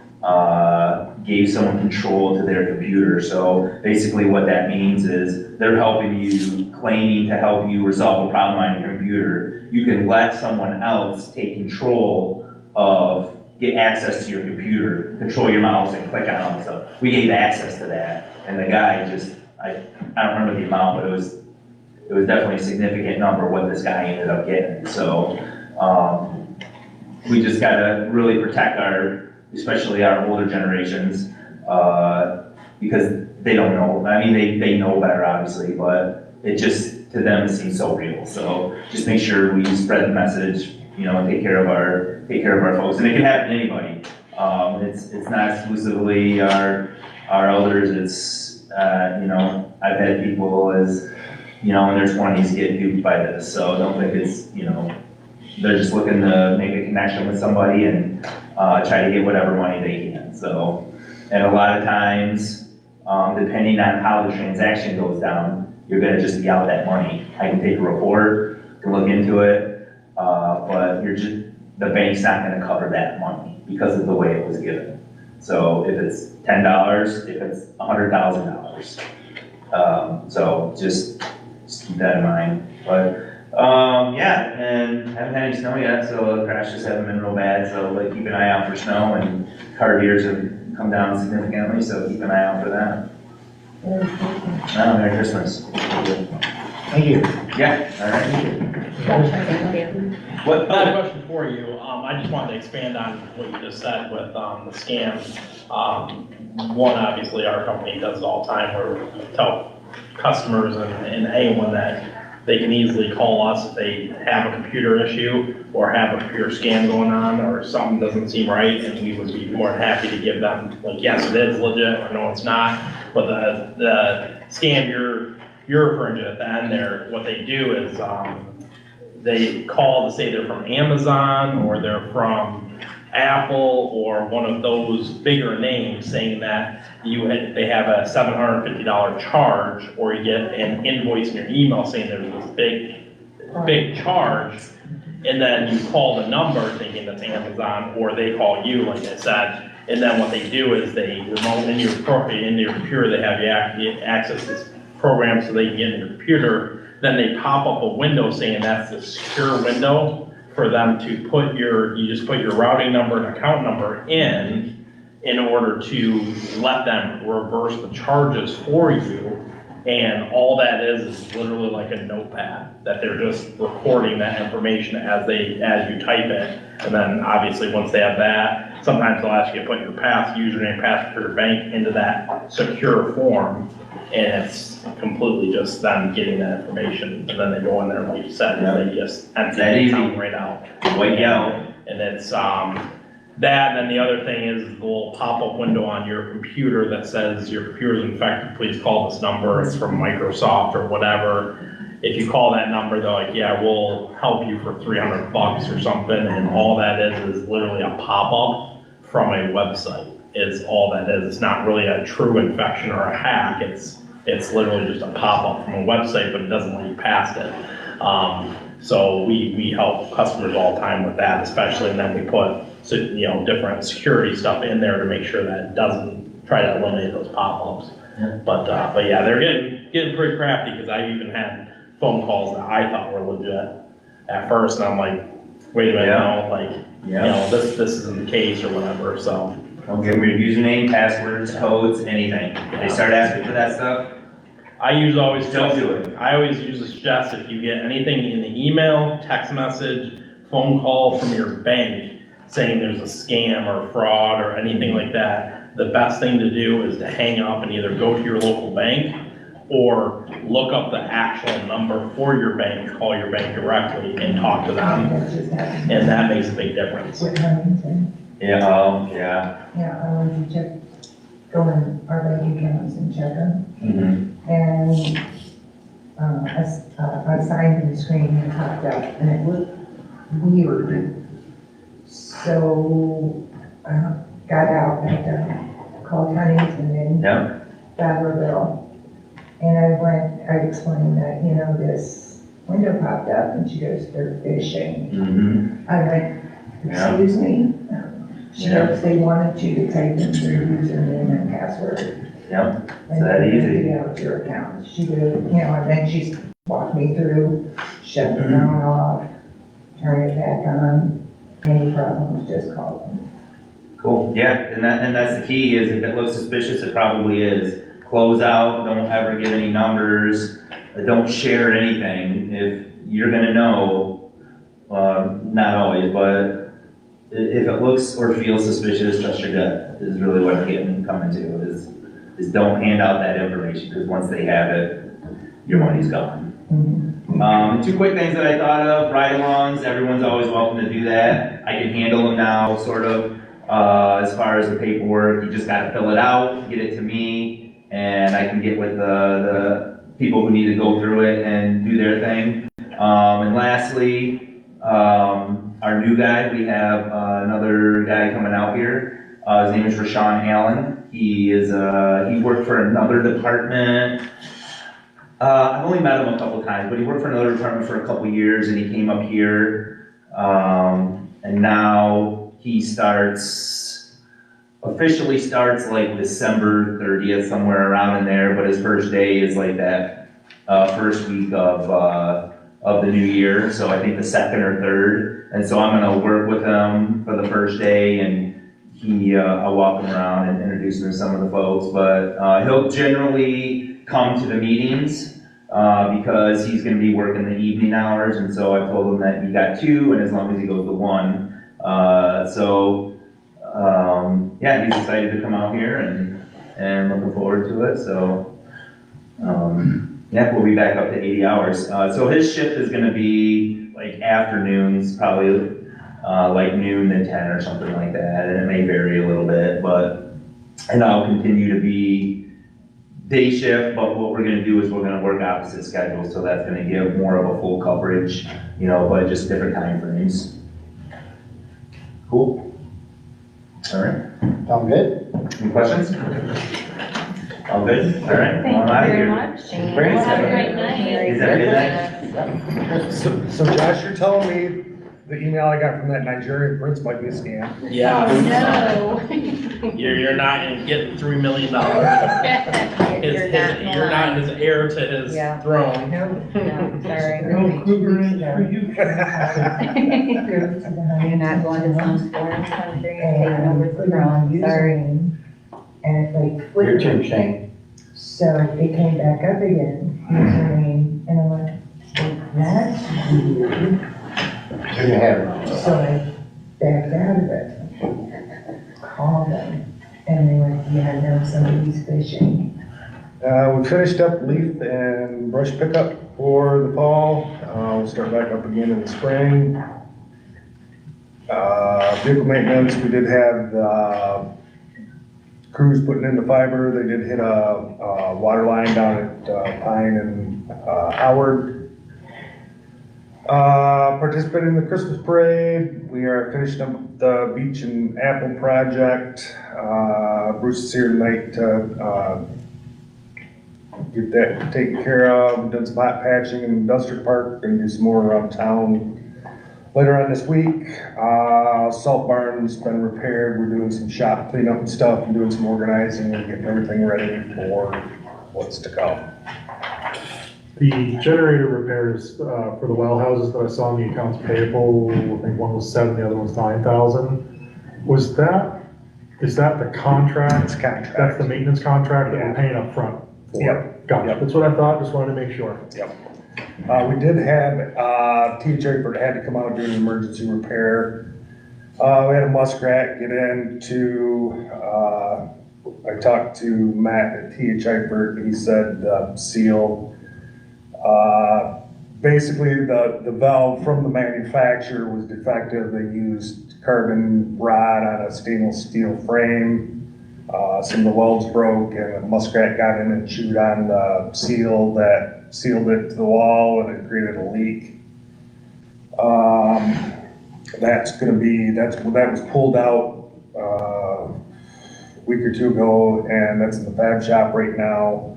gave someone control to their computer. So basically what that means is they're helping you, claiming to help you resolve a problem on your computer. You can let someone else take control of, get access to your computer, control your mouse and click on all the stuff. We gave access to that, and the guy just, I don't remember the amount, but it was definitely a significant number what this guy ended up getting. So we just gotta really protect especially our older generations, because they don't know. I mean, they know better obviously, but it just, to them, it seems so real. So just make sure we spread the message, and take care of our folks. And it can happen to anybody. It's not exclusively our elders. It's, I've had people as, in their 20s get duped by this. So don't think it's, they're just looking to make a connection with somebody and try to get whatever money they can. So, and a lot of times, depending on how the transaction goes down, you're gonna just be out that money. I can take a report, can look into it, but the bank's not gonna cover that money because of the way it was given. So if it's $10, if it's $100,000. So just keep that in mind. But yeah, and haven't had any snow yet, so the crashes haven't been real bad. So like keep an eye out for snow, and car gears have come down significantly, so keep an eye out for that. Merry Christmas. Thank you. Yeah, all right. Thank you. What? I have a question for you. I just wanted to expand on what you just said with the scams. One, obviously, our company does it all the time where we tell customers and anyone that they can easily call us if they have a computer issue or have a computer scam going on or something doesn't seem right, and we would be more than happy to give them, like, yes, it is legit, or no, it's not. But the scam you're referring to at the end there, what they do is they call to say they're from Amazon or they're from Apple or one of those bigger names, saying that they have a $750 charge, or you get an invoice in your email saying there's this big charge, and then you call the number thinking it's Amazon, or they call you, like I said, and then what they do is they remote in your computer, they have you access this program so they can get in your computer, then they pop up a window saying that's the secure window for them to put you just put your routing number and account number in order to let them reverse the charges for you. And all that is literally like a notepad that they're just recording that information as you type it. And then obviously once they have that, sometimes they'll ask you to put your username, password for your bank into that secure form. And it's completely just them getting that information. And then they go in there, like you said, and they just empty the account right out. White out. And it's that, and then the other thing is the little pop-up window on your computer that says your computer is infected, please call this number, it's from Microsoft or whatever. If you call that number, they're like, yeah, we'll help you for $300 or something, and all that is literally a pop-up from a website, is all that is. It's not really a true infection or a hack, it's literally just a pop-up from a website, but it doesn't let you past it. So we help customers all the time with that, especially, and then we put different security stuff in there to make sure that it doesn't try to eliminate those pop-ups. Yeah. But yeah, they're getting pretty crafty, because I've even had phone calls that I thought were legit at first, and I'm like, wait a minute, no, like, this isn't the case or whatever, so. Don't give them your username, passwords, codes, anything. If they start asking for that stuff, I always don't do it. I always suggest if you get anything in the email, text message, phone call from your bank saying there's a scam or fraud or anything like that, the best thing to do is to hang up and either go to your local bank or look up the actual number for your bank, call your bank directly and talk to them, and that makes a big difference. With Huntington. Yeah. Yeah, I went to check, go in our bank accounts and check them. Mm-hmm. And I signed the screen and popped up, and it looked weird. So I got out and called Huntington in Webberville. And I explained that, this window popped up, and she goes, they're phishing. Mm-hmm. I went, excuse me? She goes, they wanted you to type in your username and password. Yep. And that then easy? get out your account. She goes, and then she's walked me through, shut the phone off, turn it back on. Any problems, just call them. Cool, yeah, and that's the key, is if it looks suspicious, it probably is. Close out, don't ever give any numbers, don't share anything. If you're gonna know, not always, but if it looks or feels suspicious, trust your gut, is really what I'm coming to, is don't hand out that information, because once they have it, your money's gone. Two quick things that I thought of, ride-alongs, everyone's always welcome to do that. I can handle them now, sort of, as far as the paperwork, you just gotta fill it out, get it to me, and I can get with the people who need to go through it and do their thing. And lastly, our new guy, we have another guy coming out here. His name is Rashawn Allen. He worked for another department. I've only met him a couple times, but he worked for another department for a couple years, and he came up here, and now he officially starts like December 30th, somewhere around in there, but his first day is like that first week of the new year, so I think the 2nd or 3rd, and so I'm gonna work with him for the first day, and I'll walk him around and introduce him to some of the folks, but he'll generally come to the meetings because he's going to be working the evening hours, and so I told him that he got 2, and as long as he goes to 1. Yeah, he's excited to come out here and looking forward to it, so yeah, we'll be back up to 80 hours. So his shift is going to be like afternoons, probably like noon to 10 or something like that, and it may vary a little bit, and I'll continue to be day shift, but what we're gonna do is we're gonna work opposite schedules, so that's gonna give more of a full coverage, but just different time frames. Cool. All right. Sound good? Any questions? All good? All right. Thank I'm you out of very here. much. Very Have a good. great night. Is that good night? So Josh, you're telling me the email I got from that Nigerian prince might be a scam. Yeah, Oh, no. you're not getting $3 million. You're not his heir to his Yeah. throne. No, sorry. No Cougar in it for you. You're not going to some foreign country and taking over the throne, sorry. And it's like, Your turn, Shane. so it came back up again, username, and I'm like, well, that's weird. So you have it. So I backed out of it, called them, and they went, yeah, no, somebody's fishing. We finished up leaf and brush pickup for the fall. We'll start back up again in the spring. Vehicle maintenance, we did have crews putting in the fiber. They did hit a water line down at Pine and Howard. Participating in the Christmas parade. We are finishing up the beach and apple project. Bruce is here tonight to get that taken care of. Done some hot patching in Industrial Park, gonna do some more around town later on this week. Salt barn's been repaired. We're doing some shop cleanup and stuff and doing some organizing and getting everything ready for what's to come. The generator repairs, for the well houses that I saw in the accounts payable, I think one was 7, the other one's 9,000. Is that the contract? It's contract. That's the maintenance contract that Yeah. we're paying up front for? Yep. Gotcha, Yep. that's what I thought, just wanted to make sure. We did have, TJ had to come out during an emergency repair. We had a muskrat get into, I talked to Matt at TH Eifert, he said seal. Basically the valve from the manufacturer was defective. They used carbon rod on a stainless steel frame. Some of the welds broke and a muskrat got in and chewed on the seal that sealed it to the wall and it created a leak. That was pulled out a week or two ago, and that's in the fab shop right now.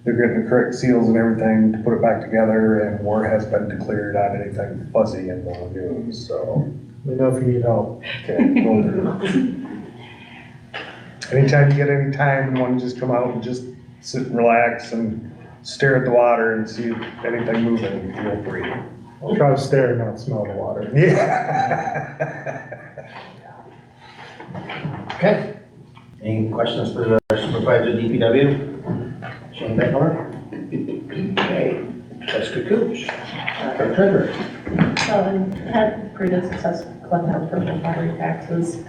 They're getting the correct seals and everything to put it back together, and war has been declared on anything fuzzy in the lagoon, so. Let me know if you need help. Okay, will do. Anytime you get any time and want to just come out and just sit and relax and stare at the water and see if anything moving, feel free. I'll try to stare and not smell the water. Yeah. Okay. Any questions for the supervisor DPW? Shane Beckler? Okay. Jessica Cooch? Clerk Treasurer? Had pretty good success collecting our personal property taxes.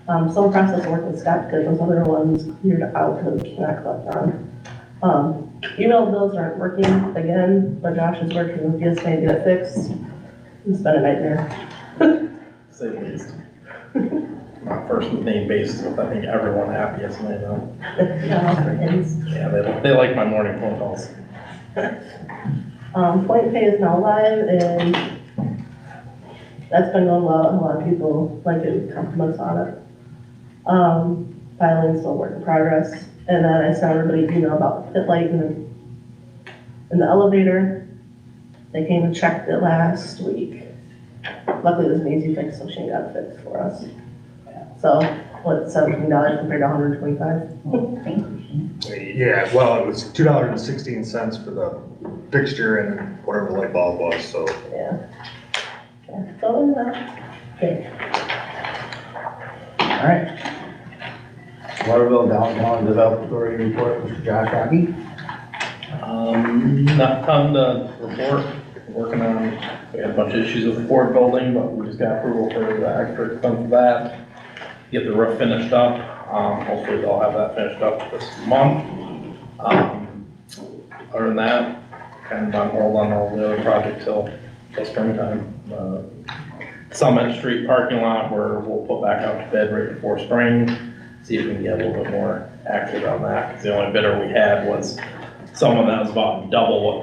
Some process of work with Scott because those other ones cleared out because we cannot collect on. Email bills aren't working again, but Josh is working with DSA to get it fixed. It's been a nightmare. Say the least. My first name basis with, I think, everyone happiest, and I know. Yeah, for kids. Yeah, they like my morning phone calls. Point Pay is now live and that's been going well. A lot of people like it, compliments on it. Filing still work in progress. And then I sent everybody an email about the pit light in the elevator. They came and checked it last week. Luckily it was an easy fix, so Shane got it fixed for us. So, $17 compared to $125? Yeah, well, it was $2.16 for the fixture and whatever the light bulb was, so. Yeah. So, okay. All right. Webberville Downtown Development Authority report, Mr. Josh Rocky. Not ton to report. Working on, we had a bunch of issues with the Ford building, but we just got approval for the extra expense for that. Get the roof finished up. Hopefully they'll have that finished up this month. Other than that, kind of on hold on all the other projects till springtime. Summit Street parking lot where we'll put back out to bid right before spring. See if we can get a little bit more active on that. 'Cause the only bidder we had was someone that was about double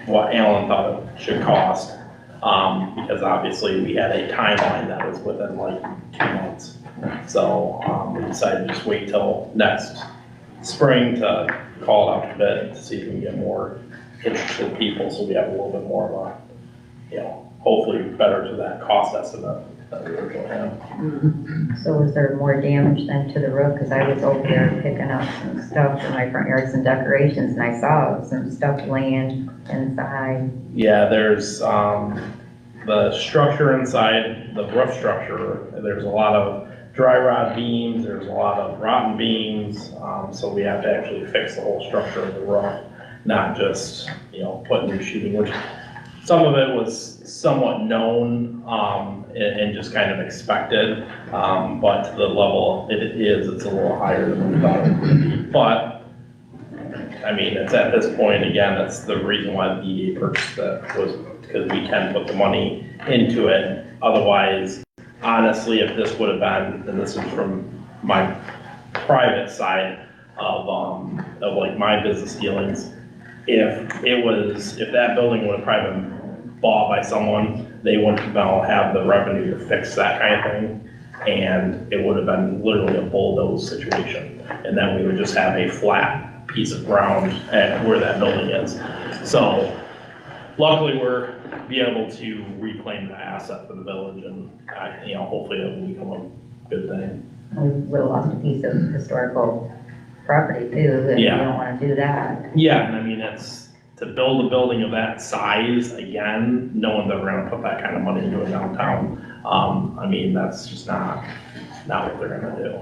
what Alan thought it should cost. Because obviously we had a timeline that was within like 2 months. So, we decided to just wait till next spring to call it out to bid to see if we can get more interested people, so we have a little bit more of a, hopefully better to that cost estimate that we originally had. So was there more damage than to the roof? Because I was over there picking up some stuff for my front yard, some decorations, and I saw some stuff laying inside. Yeah, there's, the structure inside, the roof structure, there's a lot of dry rot beams, there's a lot of rotten beams, so we have to actually fix the whole structure of the roof, not just, put new sheeting, which some of it was somewhat known, and just kind of expected, but to the level it's a little higher than we thought it would be. But, I mean, it's at this point, again, that's the reason why the EDA purchased it, was because we can put the money into it. Otherwise, honestly, if this would have been, and this is from my private side of like my business dealings, if that building would have probably been bought by someone, they wouldn't have the revenue to fix that kind of thing. And it would have been literally a bulldoze situation. And then we would just have a flat piece of ground at where that building is. So luckily we're being able to reclaim the asset for the village, and hopefully it will become a good thing. We would have lost a piece of historical property too, and you Yeah. don't want to do that. Yeah, and I mean, it's, to build a building of that size, again, knowing that we're gonna put that kind of money into a downtown, I mean, that's just not what they're gonna do.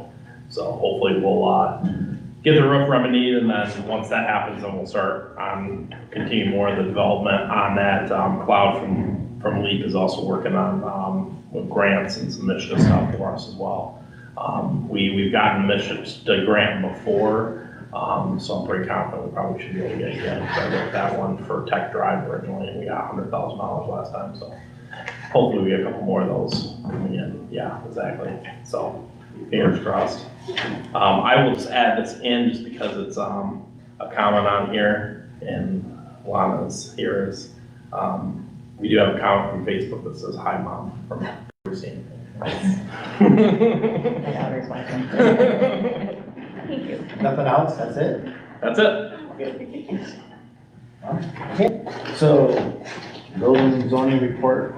So hopefully we'll, get the roof remedied, and then once that happens, then we'll start continue more of the development on that. Cloud from LEAP is also working on, with grants and some initiative stuff for us as well. We've gotten the grant before, so I'm pretty confident we probably should be able to get it again. So I wrote that one for Tech Drive originally, and we got $100,000 last time, so hopefully we get a couple more of those coming in. Yeah, exactly. So fingers crossed. I will just add this in just because it's a comment on here, and Lana's here is, we do have a comment from Facebook that says, "Hi, Mom," from Christine. My daughter's watching. Thank you. Nothing else, that's it? That's it. Okay, so, building and zoning report,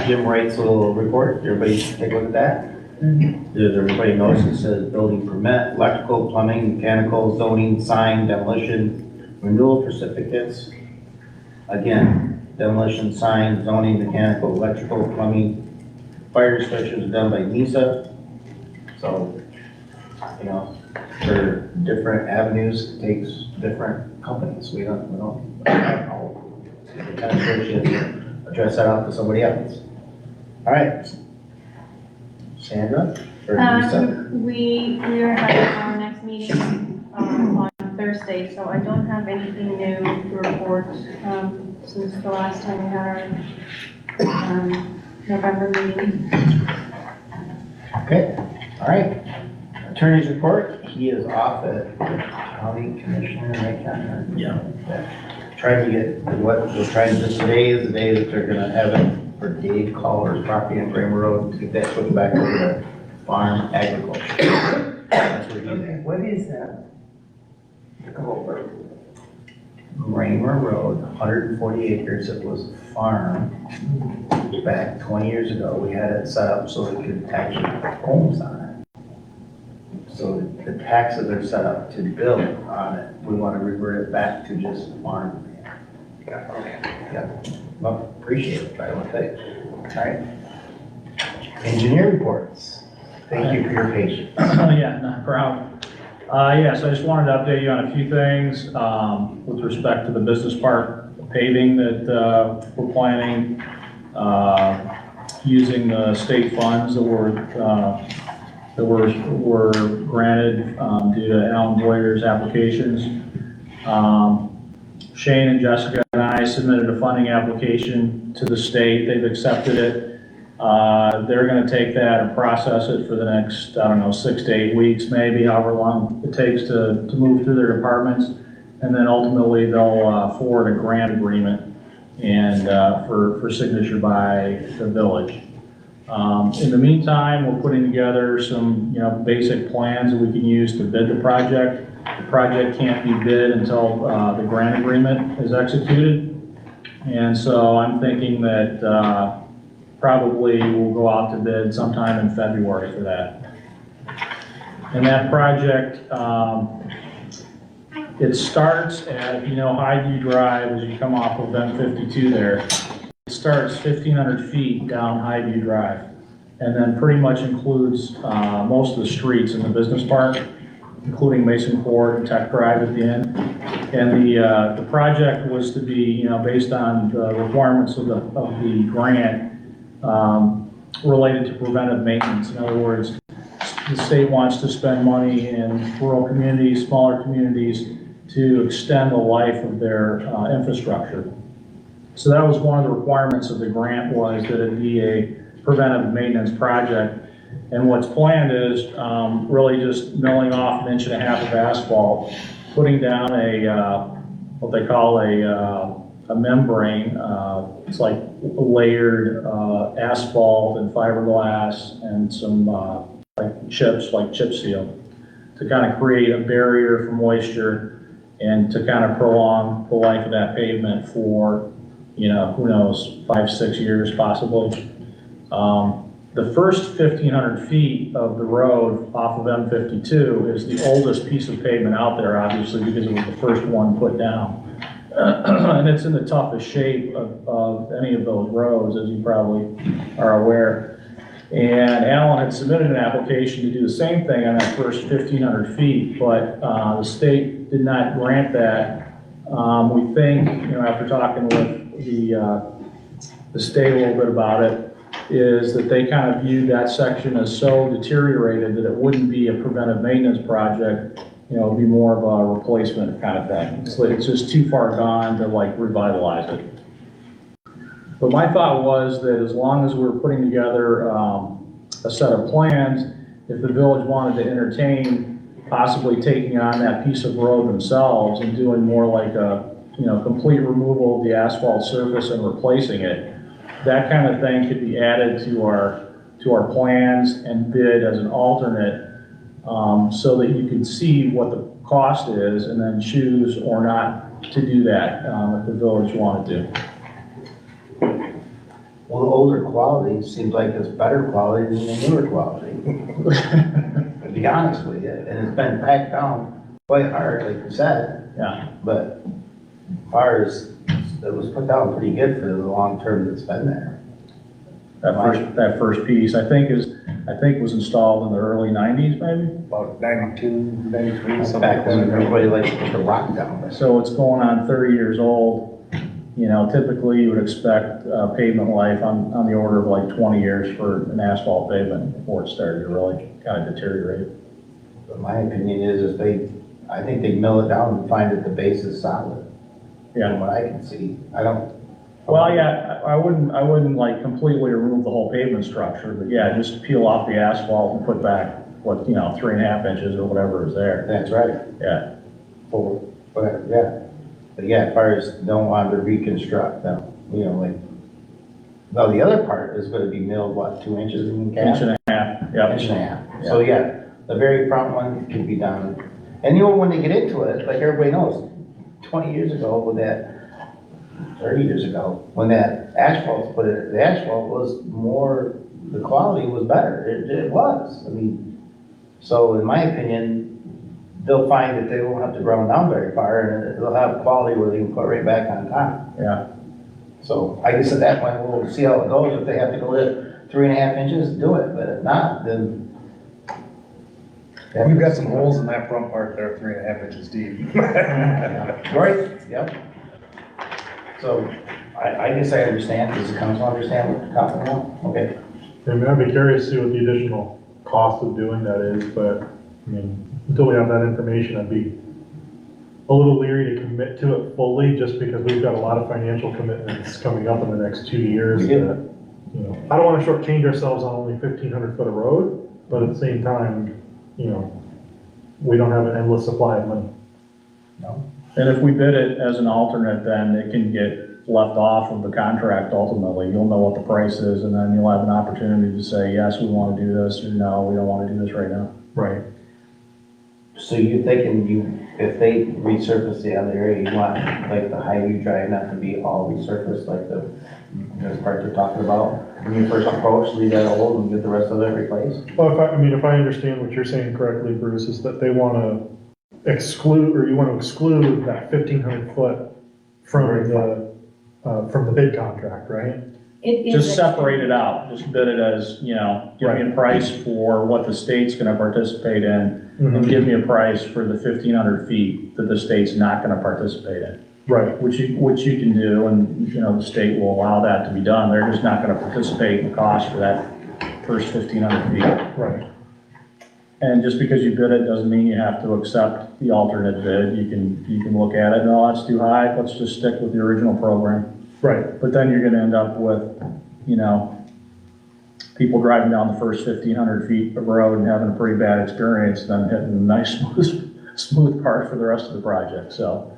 Jim writes a little report, everybody take a look at that. Does everybody notice it says building permit, electrical, plumbing, mechanical, zoning, sign, demolition, renewal certificates. Again, demolition, sign, zoning, mechanical, electrical, plumbing, fire inspections are done by NISA. So, for different avenues, it takes different companies. We don't know. Kind of should address that out to somebody else. All right. Sandra, or Lisa? We are having our next meeting, on Thursday, so I don't have anything new to report, since the last time we had our, November meeting. Okay, all right. Attorney's report, he is off at county commissioner, right, Ken? Yeah. Trying to get, today is the day that they're gonna have it for Dave Caller's property on Kramer Road, to get that put back over to farm agriculture. That's where he's at. What is that? Kramer Road, 140 acres, it was a farm. Back 20 years ago, we had it set up so it could actually put homes on it. So the taxes are set up to build on it. We want to revert it back to just farm. Yeah, well, appreciate it, I want to say. All right. Engineer reports. Thank you for your patience. Yeah, not a problem. Yes, I just wanted to update you on a few things with respect to the business park paving that we're planning, using the state funds that were granted due to Alan Boyer's applications. Shane and Jessica and I submitted a funding application to the state. They've accepted it. They're going to take that and process it for the next, 6 to 8 weeks, maybe, however long it takes to move through their departments. And then ultimately they'll forward a grant agreement and for signature by the village. In the meantime, we're putting together some, basic plans that we can use to bid the project. The project can't be bid until the grant agreement is executed. And so I'm thinking that, probably we'll go out to bid sometime in February for that. And that project, it starts at, if you know Highview Drive, as you come off of M52 there, it starts 1,500 feet down Highview Drive, and then pretty much includes most of the streets in the business park, including Mason Court and Tech Drive at the end. And the project was to be, based on the requirements of the grant, related to preventive maintenance. In other words, the state wants to spend money in rural communities, smaller communities, to extend the life of their infrastructure. So that was one of the requirements of the grant, was that it be a preventive maintenance project. And what's planned is really just milling off 1.5 inches of asphalt, putting down what they call a membrane. It's like layered asphalt and fiberglass and some like chip seal, to kind of create a barrier for moisture and to kind of prolong the life of that pavement for, who knows, 5-6 years possibly. The first 1,500 feet of the road off of M52 is the oldest piece of pavement out there, obviously, because it was the first one put down. And it's in the toughest shape of any of those roads, as you probably are aware. And Alan had submitted an application to do the same thing on that first 1,500 feet, but the state did not grant that. We think, after talking with the state a little bit about it, is that they kind of viewed that section as so deteriorated that it wouldn't be a preventive maintenance project. It'd be more of a replacement kind of thing. So it's just too far gone to like revitalize it. But my thought was that as long as we're putting together a set of plans, if the village wanted to entertain possibly taking on that piece of road themselves and doing more like a complete removal of the asphalt surface and replacing it, that kind of thing could be added to our plans and bid as an alternate, so that you could see what the cost is and then choose or not to do that if the village wanted to. Well, the older quality seems like it's better quality than the newer quality, to be honest with you. And it's been packed down quite hard, like you said. Yeah. But as far as, it was put down pretty good for the long term that's been there. That first piece, I think was installed in the early 90s, maybe? About 92, 93, something Back like when that. everybody liked to put the rock down. So it's going on 30 years old. Typically you would expect pavement life on the order of like 20 years for an asphalt pavement before it started to really kind of deteriorate. But my opinion is I think they mill it down and find that the base is solid. Yeah. From what I can see. Well, yeah, I wouldn't like completely remove the whole pavement structure, but yeah, just peel off the asphalt and put back 3.5 inches or whatever is there. That's right. Yeah. But yeah, as far as don't want to reconstruct them, the other part is gonna be milled, 2 inches in cap? Inch and a half, yep. Inch and a half. So yeah, the very front one can be done. And when they get into it, like everybody knows, 20 years ago with that, 30 years ago, when that asphalt put in, the asphalt was more, the quality was better. It was. So in my opinion, they'll find that they won't have to ground down very far, and they'll have quality where they can put right back on top. Yeah. So I guess at that point, we'll see how it goes. If they have to go to 3.5 inches, do it. But if not, then. We've got some holes in that front part there, 3.5 inches deep. Right, yep. So I guess I understand. Does the council understand what we're talking about? Okay. I'd be curious to see what the additional cost of doing that is, but, until we have that information, I'd be a little leery to commit to it fully, just because we've got a lot of financial commitments coming up in the next 2 years that, I don't want to shortchange ourselves on only 1,500 foot of road, but at the same time, we don't have an endless supply of money. No. And if we bid it as an alternate, then it can get left off of the contract ultimately. You'll know what the price is, and then you'll have an opportunity to say, yes, we want to do this, or no, we don't want to do this right now. Right. So you're thinking if they resurface the other area, you want like the Highview Drive not to be all resurfaced like this part they're talking about? When you first approach, leave that old and get the rest of it replaced? Well, if I understand what you're saying correctly, Bruce, is that they wanna exclude, or you wanna exclude that 1,500 foot from the bid contract, right? It is Just a- separate it out, just bid it as, you know, give me a price for what the state's gonna participate in, and give me a price for the 1,500 feet that the state's not gonna participate in. Right. Which you can do, and, you know, the state will allow that to be done, they're just not gonna participate in the cost for that first 1,500 feet. Right. And just because you bid it doesn't mean you have to accept the alternate bid, you can look at it, no, that's too high, let's just stick with the original program. Right. But then you're gonna end up with, you know, people driving down the first 1,500 feet of road and having a pretty bad experience, then hitting a nice smooth part for the rest of the project, so.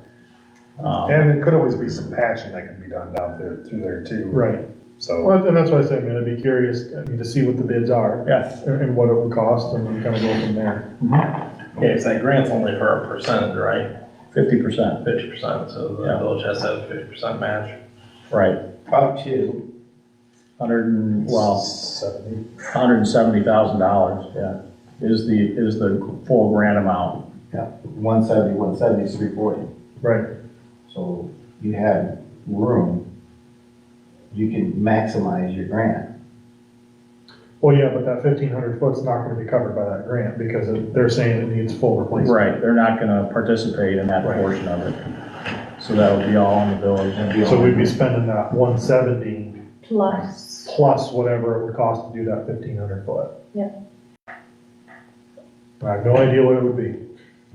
And it could always be some patching that can be done down there, through there too. Right. So, Well, and that's why I say I'm gonna be curious, to see what the bids are. Yeah. And what it would cost, and then kind of go from there. Yeah, it's like grant's only for a percentage, right? 50%, 50%, so the Yeah. village has to have a 50% match. right, Up to. $170,000, yeah, is the full grant amount. Yeah, 170 is 340. Right. So you have room, you can maximize your grant. Well, yeah, but that 1,500 foot's not gonna be covered by that grant, because they're saying it needs full replacement. Right, they're not gonna participate in that portion of it, so that would be all in the village. So we'd be spending that 170 Plus. plus whatever it would cost to do that 1,500 foot. Yeah. I have no idea what it would be.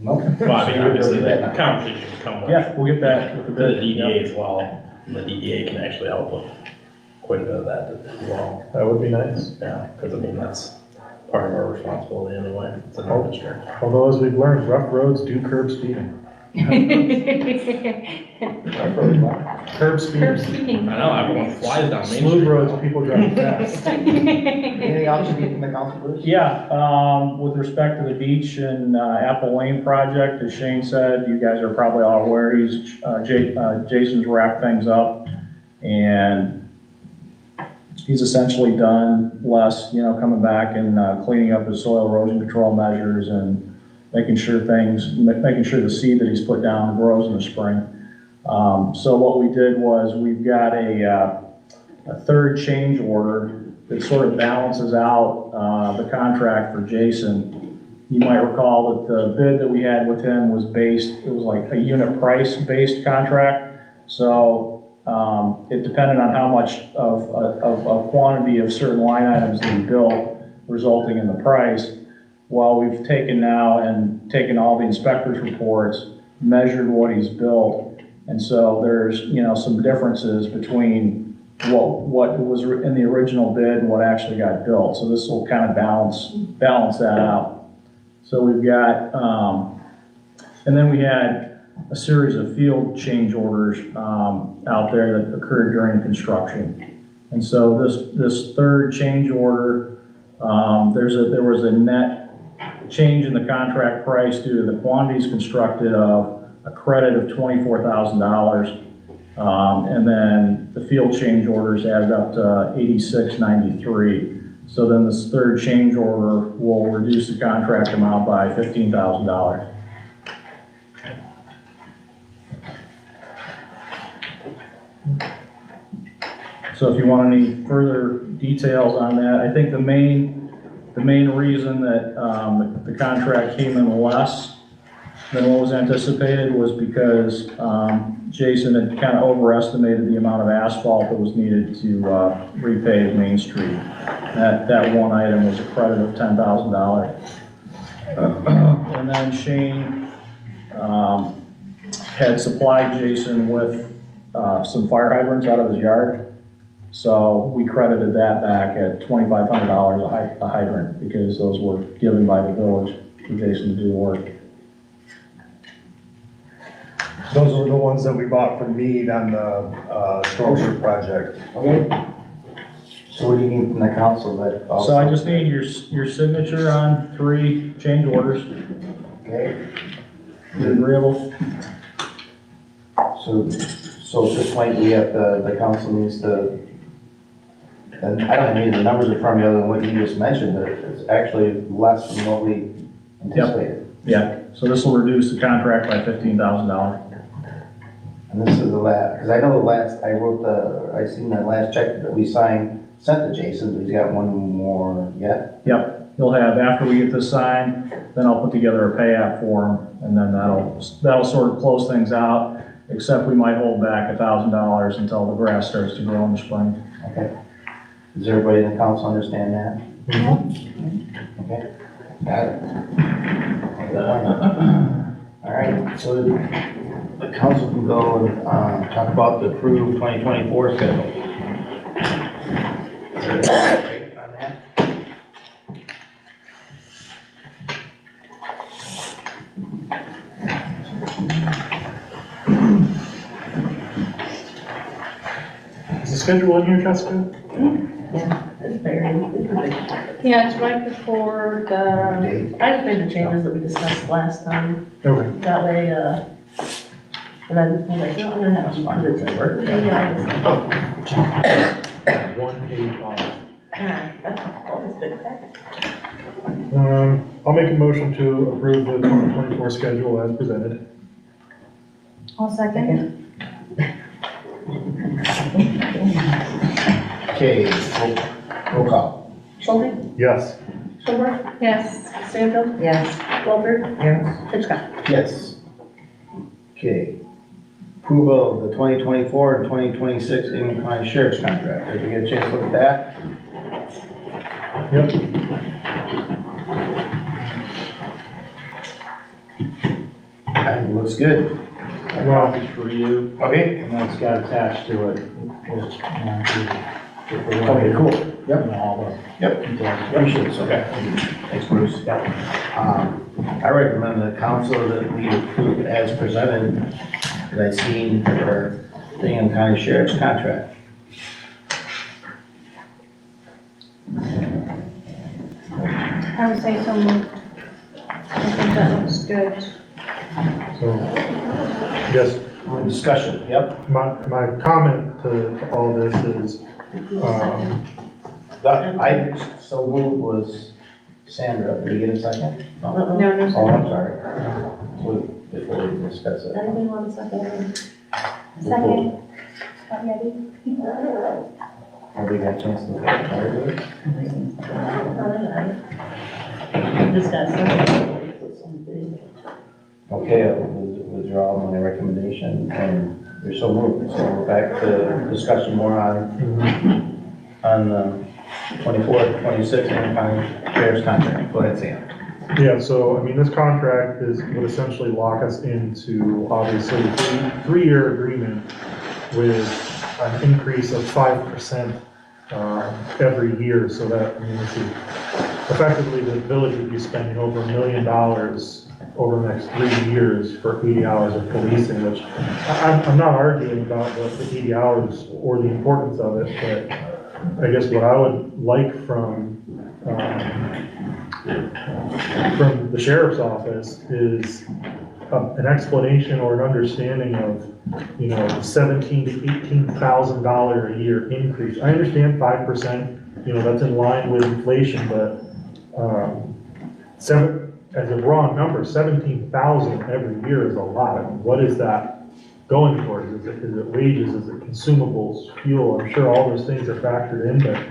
Nope. Well, I mean, obviously, the conversation can come with Yeah, we'll get that with the the bid. DDA as well. The DDA can actually help with quite a bit of that as well. That would be nice. Yeah, because I mean, that's part of our responsibility anyway, it's an industry. Although, as we've learned, rough roads do curb speeding. Curb speeding. Curb speeding. I know, everyone flies down Main Street. Smooth roads, people drive fast. Anything else you need from the council, Bruce? Yeah, with respect to the beach and Apple Lane project, as Shane said, you guys are probably all aware, Jason's wrapped things up, and he's essentially done less, you know, coming back and cleaning up his soil erosion control measures and making sure the seed that he's put down grows in the spring. So what we did was we've got a third change order that sort of balances out the contract for Jason. You might recall that the bid that we had with him was it was like a unit price based contract. So it depended on how much of a quantity of certain line items that he built, resulting in the price. Well, we've taken all the inspector's reports, measured what he's built, and so there's, you know, some differences between what was in the original bid and what actually got built. So this will kind of balance that out. So we've got, and then we had a series of field change orders out there that occurred during construction. And so this third change order, there was a net change in the contract price due to the quantities constructed of a credit of $24,000. And then the field change orders added up to $86.93. So then this third change order will reduce the contract amount by $15,000. So if you want any further details on that, I think the main reason that the contract came in less than what was anticipated was because Jason had kind of overestimated the amount of asphalt that was needed to repave Main Street. That one item was a credit of $10,000. And then Shane had supplied Jason with some fire hydrants out of his yard. So we credited that back at $2,500 a hydrant because those were given by the village for Jason to do the work. those were the ones that we bought from Mead on the storm sewer project. Okay. So what do you need from the council that also? So I just need your signature on 3 change orders. Okay. You agreeable? So at this point, we have, the council needs to, and I don't have any of the numbers in front of me other than what you just mentioned, but it's actually less than what we anticipated. Yeah, so this will reduce the contract by $15,000. And this is the last, because I know the last, I seen that last check that we signed, sent to Jason, but he's got one more yet. Yep, you'll have, after we get this signed, then I'll put together a pay app for him, and then that'll sort of close things out, except we might hold back $1,000 until the grass starts to grow in the spring. Okay. Does everybody in the council understand that? Okay, got it. All right, so the council can go and, talk about the approved 2024 schedule. On that? Is the schedule in here, Jessica? It's very, Yeah, it's right before the, I just made the changes that we discussed last time. Okay. That way, and I was like, no, I'm gonna have to put it to work. Yeah, 1 page off. that's always good. I'll make a motion to approve the 2024 schedule as presented. I'll second. Okay, roll call. Schulte, Yes. Schulberg, Yes. Stanfield, Yes. Walter, Yes. Hitchcock. Yes. Okay. Approval of the 2024 and 2026 Ingham County Sheriff's contract. Did you get a chance to look at that? Yep. It looks good. Well, For you, Okay. and then it's got attached to it. Okay, cool. Yep. All Yep. Appreciate it, okay. Thanks, Bruce. I recommend the council that we approve as presented, that I seen for the Ingham County Sheriff's contract. I would say so moved. I think that looks good. so, yes, Discussion, yep. my comment to all this is, So moved was Sandra, did we get a second? No? No, no, Oh, second. I'm sorry. Before we discuss it. Anybody want a second? Second. Ready? Have we got a chance to look at it? Okay, I'll withdraw my recommendation and you're so moved. So we're back to discussion more on 24, 26, and County Sheriff's contract. Go ahead, Sam. yeah, so, I mean, this contract would essentially lock us into, obviously, a three-year agreement with an increase of 5% every year, so that, I mean, this is, effectively, the village would be spending over $1 million over the next 3 years for 80 hours of policing, which I'm not arguing about the 80 hours or the importance of it, but I guess what I would like from the sheriff's office is an explanation or an understanding of, you know, $17,000 to $18,000 a year increase. I understand 5%, you know, that's in line with inflation, but as a raw number, 17,000 every year is a lot. I mean, what is that going towards? Is it wages? Is it consumables, fuel? I'm sure all those things are factored in, but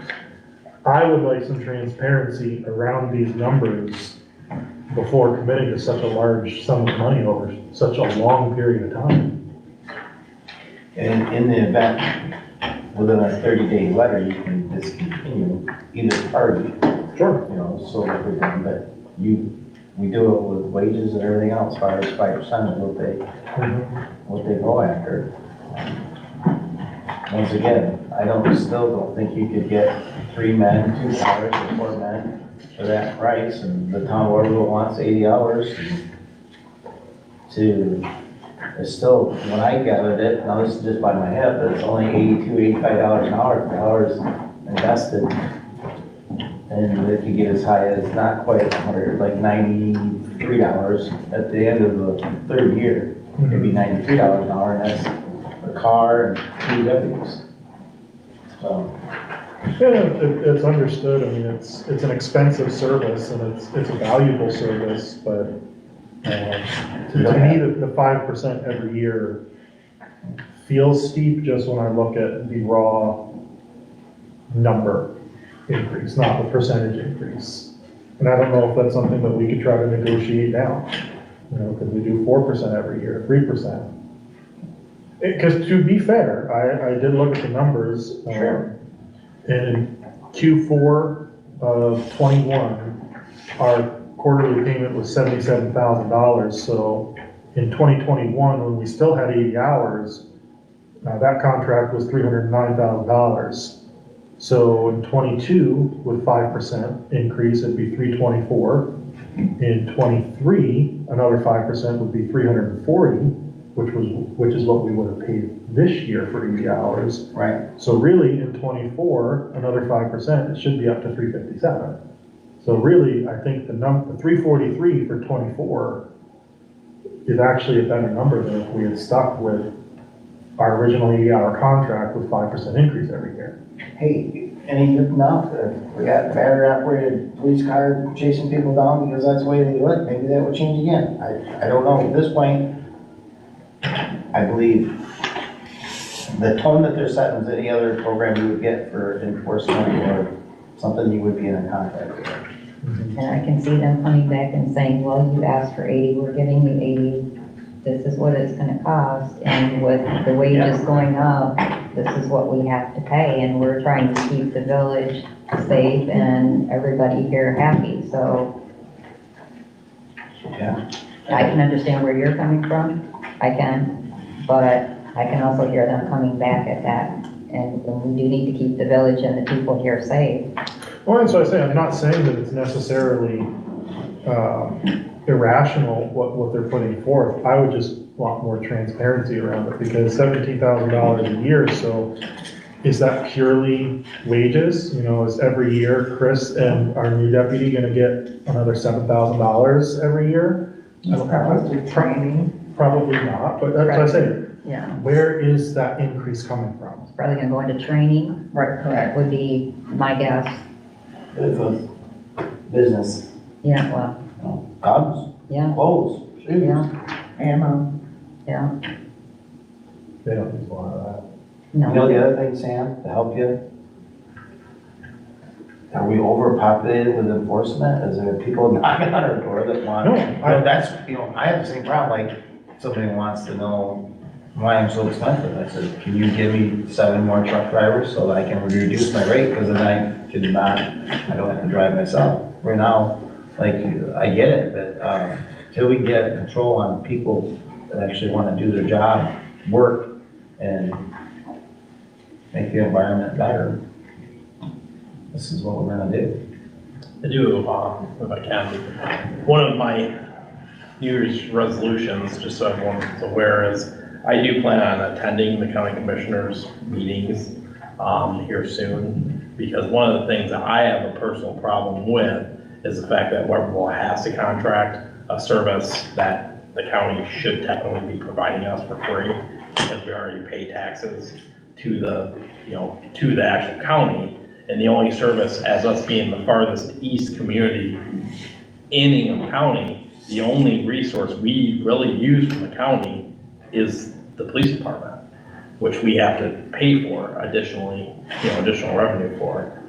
I would like some transparency around these numbers before committing to such a large sum of money over such a long period of time. And in the event, within our 30-day letter, you can discontinue either party, Sure. you know, so that we can, but we do it with wages and everything else, 5% is what they go after. Once again, still don't think you could get 3 men, 2 hours, or 4 men for that price, and the town of Webberville wants 80 hours it's still, when I gathered it, now this is just by my head, but it's only $82, $85 an hour for hours invested And they could get as high as not quite 100, like $93 at the end of the third year. It'd be $93 an hour, and that's a car and 2 deputies. So, Yeah, it's understood, I mean, it's an expensive service and it's a valuable service, but, to me, the 5% every year feels steep just when I look at the raw number increase, not the percentage increase. And I don't know if that's something that we could try to negotiate down, you know, because we do 4% every year, 3%. Because to be fair, I did look at the numbers. Sure. In Q4 of '21, our quarterly payment was $77,000. So in 2021, when we still had 80 hours, that contract was $309,000. So in '22, with 5% increase, it'd be $324. In '23, another 5% would be $340, which is what we would have paid this year for 80 hours. right. So really, in '24, another 5%, it should be up to $357. So really, I think the $343 for '24 is actually a better number than if we had stuck with our original 80-hour contract with 5% increase every year. Hey, any good enough? We got battery operated police car chasing people down because that's the way they do it. Maybe that would change again. I don't know. At this point, I believe the tone that they're setting is any other program you would get for enforcement or something you would be in a contract with. And I can see them coming back and saying, well, you asked for 80, we're giving you 80. This is what it's gonna cost, and with the wages going up, this is what we have to pay, and we're trying to keep the village safe and everybody here happy, so. Yeah. I can understand where you're coming from, I can, but I can also hear them coming back at that, and we do need to keep the village and the people here safe. Well, that's what I say, I'm not saying that it's necessarily irrational what they're putting forth. I would just want more transparency around it, because $17,000 a year, so is that purely wages? You know, is every year Chris and our new deputy gonna get another $7,000 every year? I don't know. Training. Probably not, but that's what I say, Yeah, where is that increase coming from? it's probably gonna go into training. Right, correct. Would be my guess. It's a business, Yeah, well, you know, guns, yeah, clothes, shoes. yeah, Ammo. yeah, They don't use a lot of that. You know no. the other thing, Sam, to help you? Are we overpopulated with enforcement? Is there people knocking on our door that want? No, I have the same problem, like, somebody wants to know why I'm so expensive. I said, can you give me 7 more truck drivers so that I can reduce my rate? Because then I don't have to drive myself. Right now, like, I get it, but, till we get control on people that actually want to do their job, work, and make the environment better, this is what we're gonna do. I do, if I can, one of my New Year's resolutions, just so everyone's aware, is I do plan on attending the county commissioners' meetings here soon, because one of the things that I have a personal problem with is the fact that Webberville has to contract a service that the county should technically be providing us for free, because we already pay taxes to the, to the actual county. And the only service, as us being the farthest east community in Ingham County, the only resource we really use from the county is the police department, which we have to pay for additionally, additional revenue for.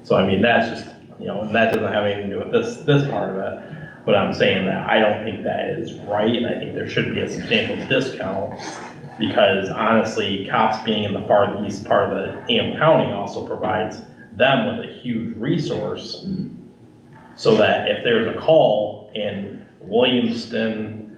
So I mean, that's just, and that doesn't have anything to do with this part of it. But I'm saying that I don't think that is right, and I think there should be a substantial discount, because honestly, cops being in the far east part of the Ingham County also provides them with a huge resource, so that if there's a call in Williamston,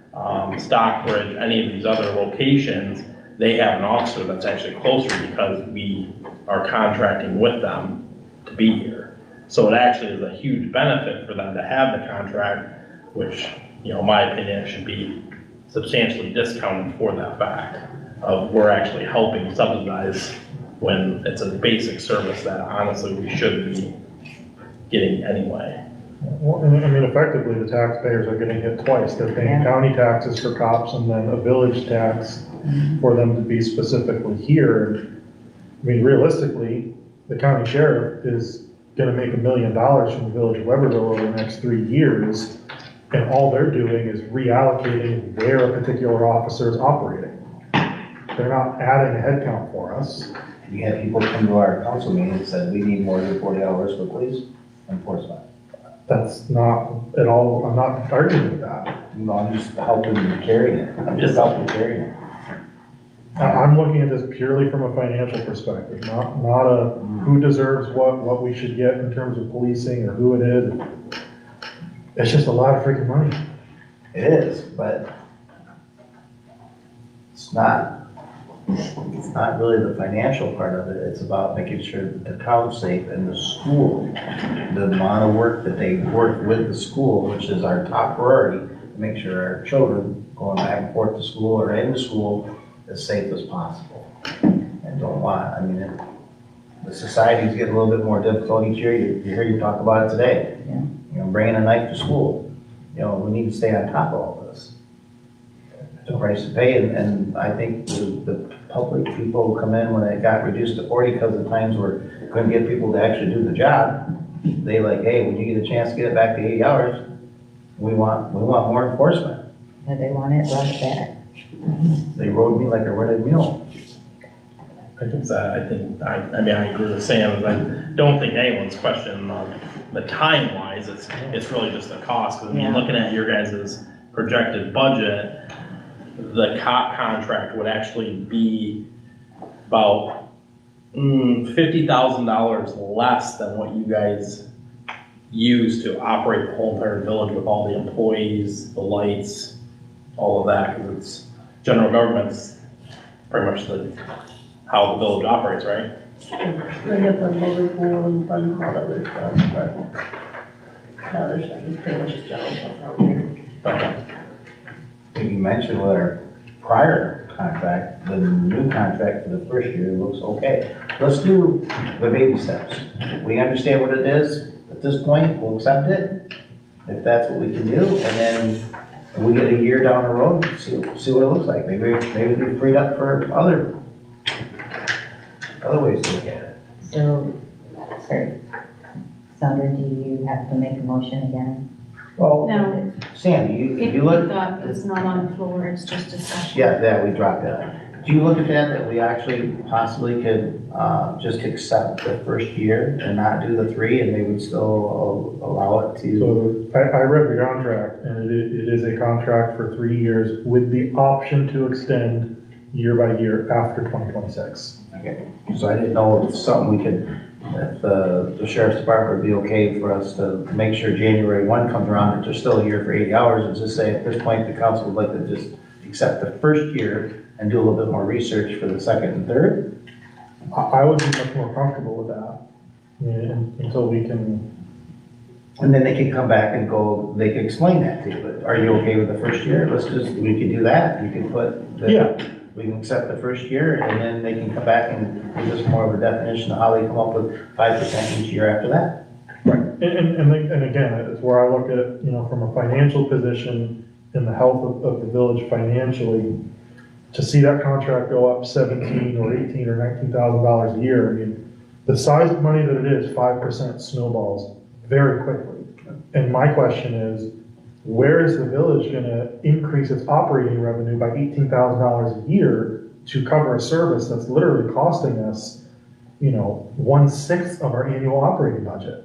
Stockbridge, any of these other locations, they have an officer that's actually closer because we are contracting with them to be here. So it actually is a huge benefit for them to have the contract, which, in my opinion, should be substantially discounted for that fact of we're actually helping subsidize when it's a basic service that honestly we should be getting anyway. Well, I mean, effectively, the taxpayers are getting hit twice. They're paying Yeah. county taxes for cops and then a village tax for them to be specifically here. I mean, realistically, the county sheriff is gonna make $1 million from the village of Webberville over the next 3 years. And all they're doing is reallocating where a particular officer is operating. They're not adding a headcount for us. We had people come to our council meeting and said, we need more than 40 hours for police enforcement. That's not at all, I'm not arguing with that. You know, I'm just helping carry it. I'm just helping carry it. I'm looking at this purely from a financial perspective, not a who deserves what we should get in terms of policing or who it is. It's just a lot of freaking money. It is, but it's not really the financial part of it. It's about making sure that the town's safe and the school, the amount of work that they work with the school, which is our top priority, to make sure our children going back and forth to school or in the school as safe as possible. And don't want, I mean, the society's getting a little bit more difficult each year. You hear you talk about it today. Yeah. You know, bringing a knife to school. You know, we need to stay on top of all this. The price to pay, and I think the public people who come in when it got reduced to 40 because of times where we couldn't get people to actually do the job, they like, hey, when you get a chance to get it back to 80 hours, we want more enforcement. And they want it brought back. They rode me like a rented mule. I mean, I agree with Sam, I don't think anyone's questioning the time-wise, it's really just the cost, because I mean, Yeah. looking at your guys' projected budget, the cop contract would actually be about $50,000 less than what you guys use to operate the whole entire village with all the employees, the lights, all of that, because it's general government's pretty much how the village operates, right? They get the motor pool and fun and all that other stuff, but the other stuff is pretty much just general stuff out there. You mentioned with our prior contract, the new contract for the first year looks okay. Let's do the baby steps. We understand what it is. At this point, we'll accept it, if that's what we can do, and then we get a year down the road, see what it looks like. Maybe we're freed up for other ways to look at it. So, sorry, Sandra, do you have to make a motion again? Well, No, Sam, if you we look, thought it's not on the floor, it's just discussion. yeah, we dropped that. Do you look at that we actually possibly could, just accept the first year and not do the 3, and they would still allow it to? So I read the contract, and it is a contract for 3 years with the option to extend year by year after 2026. Okay, so I didn't know if it's something we could, if the sheriff's department would be okay for us to make sure January 1 comes around, that there's still a year for 80 hours, and just say at this point, the council would like to just accept the first year and do a little bit more research for the second and third? I would be much more comfortable with that, until we can, And then they can come back and go, they can explain that to you, but are you okay with the first year? We can do that, you can put, we can accept the first year, and then they can come back and give us more of a definition of how they come up with 5% each year after that. right, and again, it's where I look at it, from a financial position and the health of the village financially, to see that contract go up $17 or $18 or $19,000 a year, I mean, the size of money that it is, 5% snowballs very quickly. And my question is, where is the village gonna increase its operating revenue by $18,000 a year to cover a service that's literally costing us, 1/6 of our annual operating budget?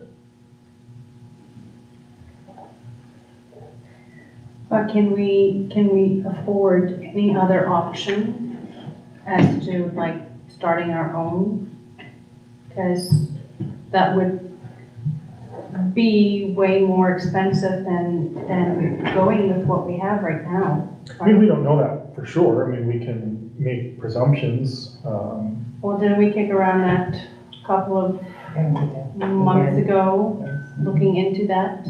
But can we afford any other option as to like starting our own? Because that would be way more expensive than going with what we have right now. I mean, we don't know that for sure. I mean, we can make presumptions. Well, didn't we kick around that a couple of months ago, looking into that?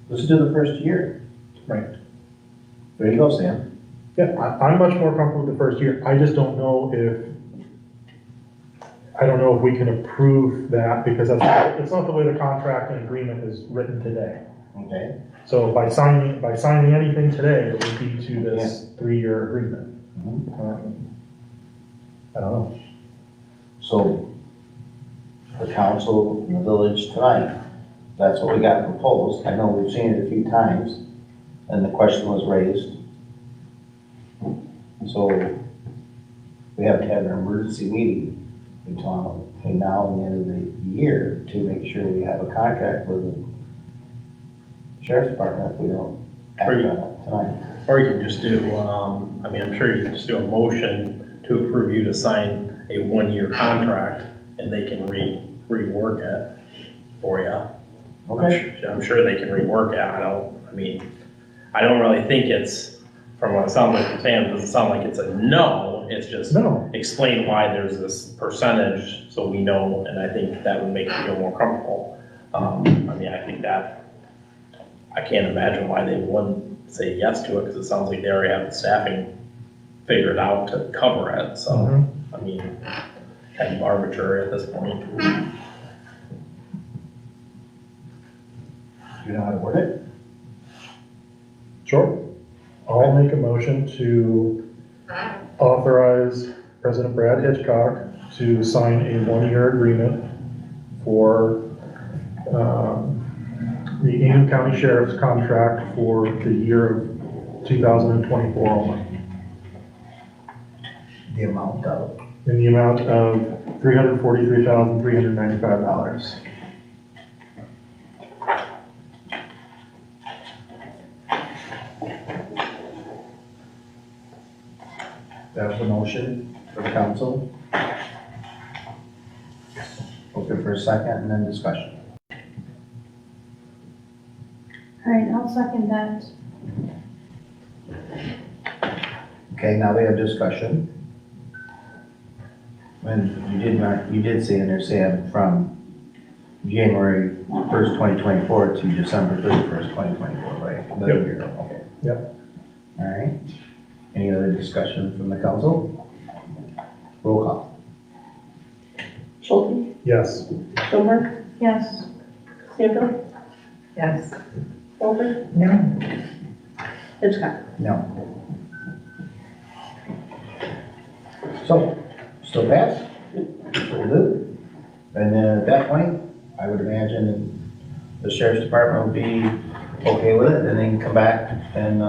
Let's do the first year. Right. There you go, Sam. Yeah, I'm much more comfortable with the first year. I just don't know if, I don't know if we can approve that because it's not the way the contract and agreement is written today. Okay, So by signing anything today, it would be to this 3-year agreement. I don't know. so the council and the village tonight, that's what we got proposed. I know we've seen it a few times, and the question was raised. So we have to have an emergency meeting between now and the end of the year to make sure we have a contract with the sheriff's department if we don't act on it tonight. Or you can just do, I mean, I'm sure you can just do a motion to approve you to sign a 1-year contract, and they can rework it for you. Okay. I'm sure they can rework it. I don't really think it's, from what it sounds like you're saying, it doesn't sound like it's a no, it's just No. explain why there's this percentage, so we know, and I think that would make you feel more comfortable. I think that, I can't imagine why they wouldn't say yes to it, because it sounds like they already have the staffing figured out to cover it, so, kind of arbitrary at this point. You know how to word it? Sure. I'll make a motion to authorize President Brad Hitchcock to sign a 1-year agreement for the Ingham County Sheriff's contract for the year of 2024 only, The amount of. in the amount of $343,395. That was a motion for the council. Open for a second and then discussion. All right, I'll second that. Okay, now we have discussion. And you did say in there, Sam, from January 1st, 2024 to December 31st, 2024, right? Another year, okay. Yep. All right. Any other discussion from the council? Roll call. Schulte, Yes. Schoenberg, Yes. Stanfield, Yes. Walter, No. Hitchcock. No. So, still pass? Will do. And then at that point, I would imagine the sheriff's department would be okay with it, and they can come back and,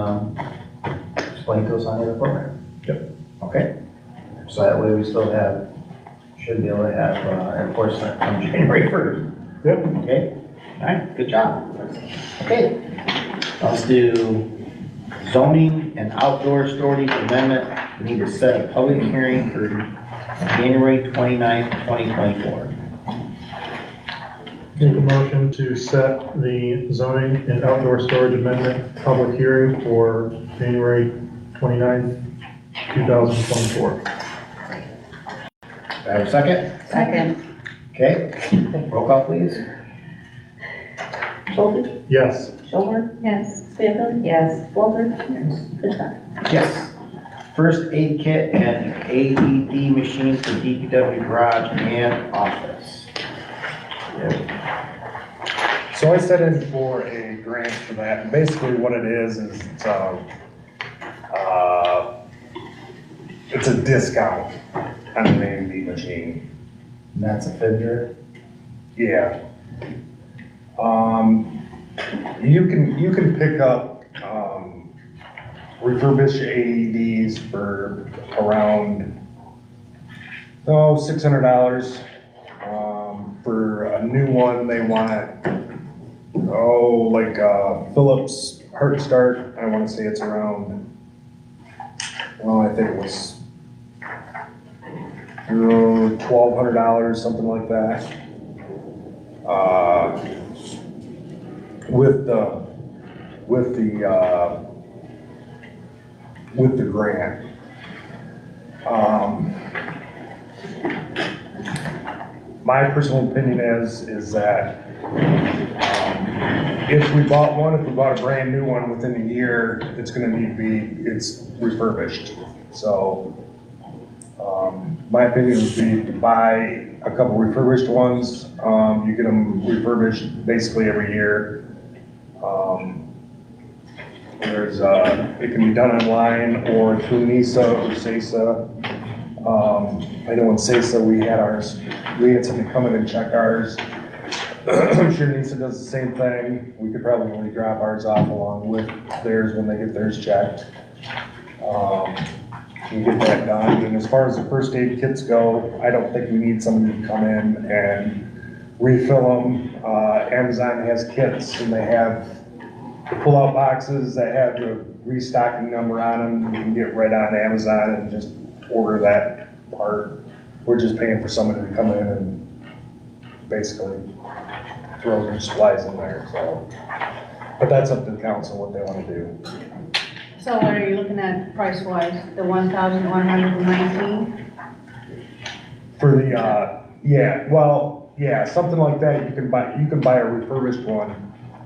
explain to us on the other program. Yep. Okay? So that way we still should be able to have, enforcement on January 1st. Yep. Okay? All right, good job. Okay. Let's do zoning and outdoor storage amendment. We need to set a public hearing for January 29th, 2024. Make a motion to set the zoning and outdoor storage amendment public hearing for January 29th, 2024. Do I have a second? Second. Okay, roll call please. Schulte, Yes. Schoenberg, Yes. Stanfield, Yes. Walter, Hitchcock. Yes. First aid kit and AED machine for DPW garage and office. So I set in for a grant for that, and basically what it is it's a discount on an AED machine. And that's a figure. Yeah. You can pick up, refurbished AEDs for around, $600. For a new one, they want, Philips Heart Start, I wanna say it's around, I think it was $1,200, something like that. With the grant. My personal opinion is that, if we bought a brand new one within a year, it's refurbished. So, my opinion would be to buy a couple refurbished ones. You get them refurbished basically every year. It can be done online or through NISA or SESA. I know in SESA, we had somebody come in and check ours. I'm sure NISA does the same thing. We could probably drop ours off along with theirs when they get theirs checked. And get that done. And as far as the first aid kits go, I don't think we need somebody to come in and refill them. Amazon has kits and they have the pull-out boxes that have the restocking number on them. You can get right on Amazon and just order that part. We're just paying for somebody to come in and basically throw their supplies in there, so. But that's up to the council what they want to do. So what are you looking at price-wise, the 1,119? For the, something like that, you can buy a refurbished one,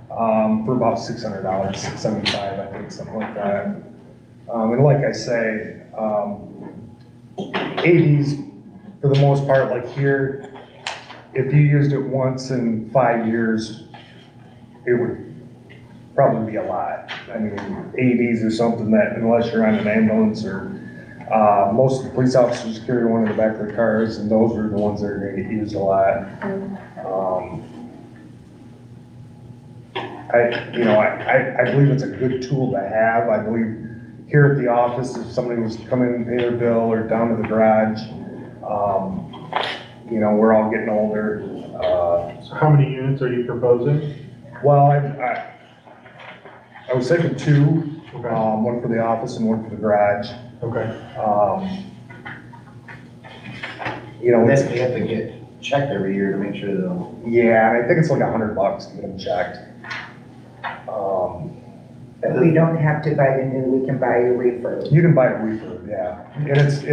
for about $600, $675, I think, something like that. And like I say, 80s, for the most part, like here, if you used it once in 5 years, it would probably be a lot. I mean, 80s or something that, unless you're on an ambulance or, most of the police officers carry one in the back of their cars, and those are the ones that are gonna get used a lot. I believe it's a good tool to have. I believe here at the office, if somebody was to come in and pay their bill or down to the garage, we're all getting older. So how many units are you proposing? Well, I was thinking two, Okay. one for the office and one for the garage. Okay. Then we have to get checked every year to make sure they'll. Yeah, and I think it's like $100 to get them checked. But we don't have to buy the new, we can buy a refurb. You can buy a refurb, yeah. And it's,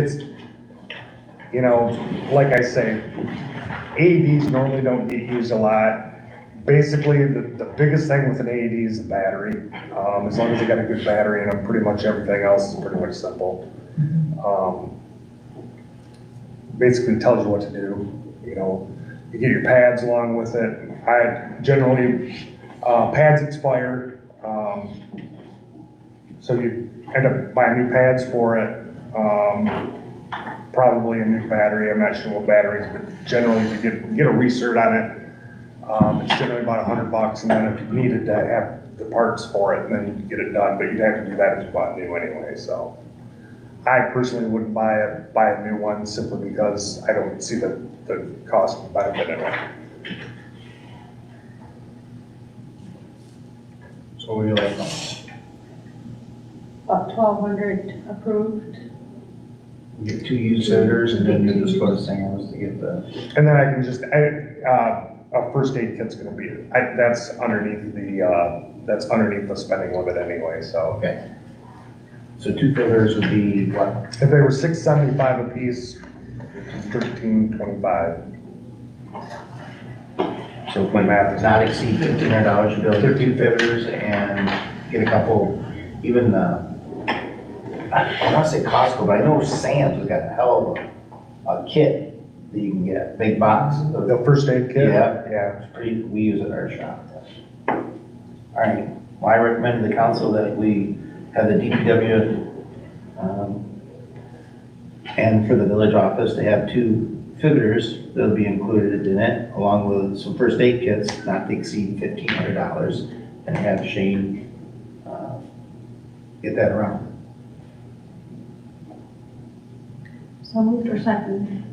like I say, AEDs normally don't get used a lot. Basically, the biggest thing with an AED is the battery. As long as they got a good battery in them, pretty much everything else is pretty much simple. Basically tells you what to do, you get your pads along with it. I generally, pads expire, so you end up buying new pads for it. Probably a new battery, I'm not sure what batteries, but generally if you get a recert on it, it's generally about $100, and then if you needed to have the parts for it, then you can get it done, but you'd have to do that if you bought new anyway, so. I personally wouldn't buy a new one simply because I don't see the cost benefit in it. So what do you like? About 1,200 approved. We get 2 used vendors and then you just go to Sam's to get the. And then I can just, a first aid kit's gonna be, that's underneath the spending limit anyway, so. Okay. So 2 fillers would be what? If they were $675 a piece, $13.25. So if my math does not exceed $1,500, you build 2 fillers and get a couple, even, I want to say Costco, but I know Sam's has got a hell of a kit that you can get, big box. The first aid kit? Yeah. Yeah. It's pretty, we use it at our shop. All right, well, I recommend to the council that we have the DPW, and for the village office, they have 2 fitters that'll be included in it, along with some first aid kits, not to exceed $1,500, and have Shane, get that around. So moved or second?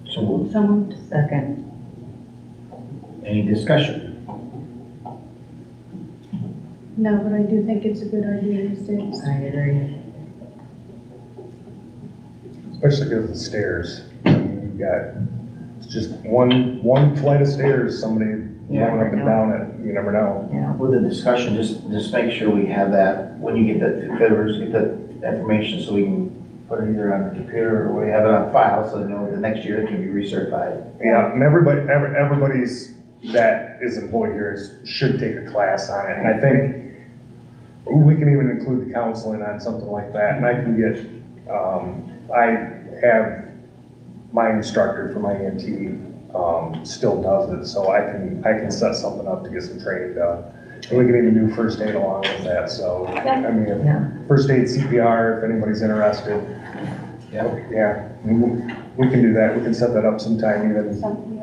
So moved. So moved. Second. Any discussion? No, but I do think it's a good idea these days. I agree. Especially because of the stairs. I mean, you've got, it's just one flight of stairs, somebody going up and down it, you never know. Yeah. With the discussion, just make sure we have that, when you get the 2 fitters, get the information so we can put it either on the computer or we have it on file so they know the next year it can be recertified. Yeah, and everybody's that is employed here should take a class on it, and I think we can even include the counseling on something like that, and I can get, I have my instructor for my EMT, still does it, so I can set something up to get some training done. And we can even do first aid along with that, so, I mean, first aid CPR, if anybody's interested. Yeah, we can do that, we can set that up sometime even, Something,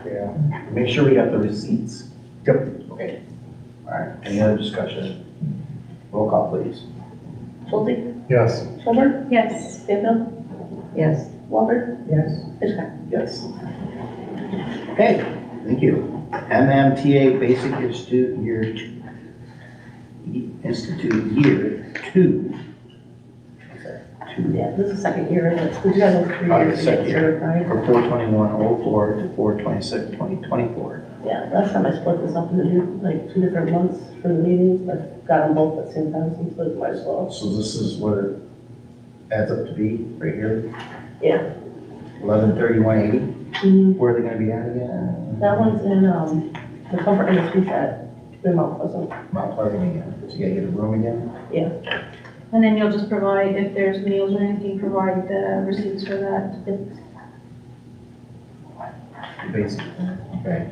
yeah. Make sure we got the receipts. Yep. Okay. All right, any other discussion? Roll call, please. Schulte, Yes. Schulberg, yes. Stanfield, Yes, Walter, Yes. Hitchcock. Yes. Okay, thank you. MMTA Basic Institute Year 2. Yeah, this is second year, and it's, we have 3 Oh, years to second get year. certified. For 4/21/04 to 4/26/2024. Yeah, last time I split this up into like 2 different months for the meetings, but got them both at the same time, since it's quite slow. So this is what it adds up to be right here? Yeah. 11/31/80. Mhm. Where are they gonna be at again? That one's in, the Comfort Industries at Mount Pleasant. Mount Pleasant again. So you gotta get a room again? And then you'll just provide, if there's meals or anything, provide the receipts for that. Basic. Okay.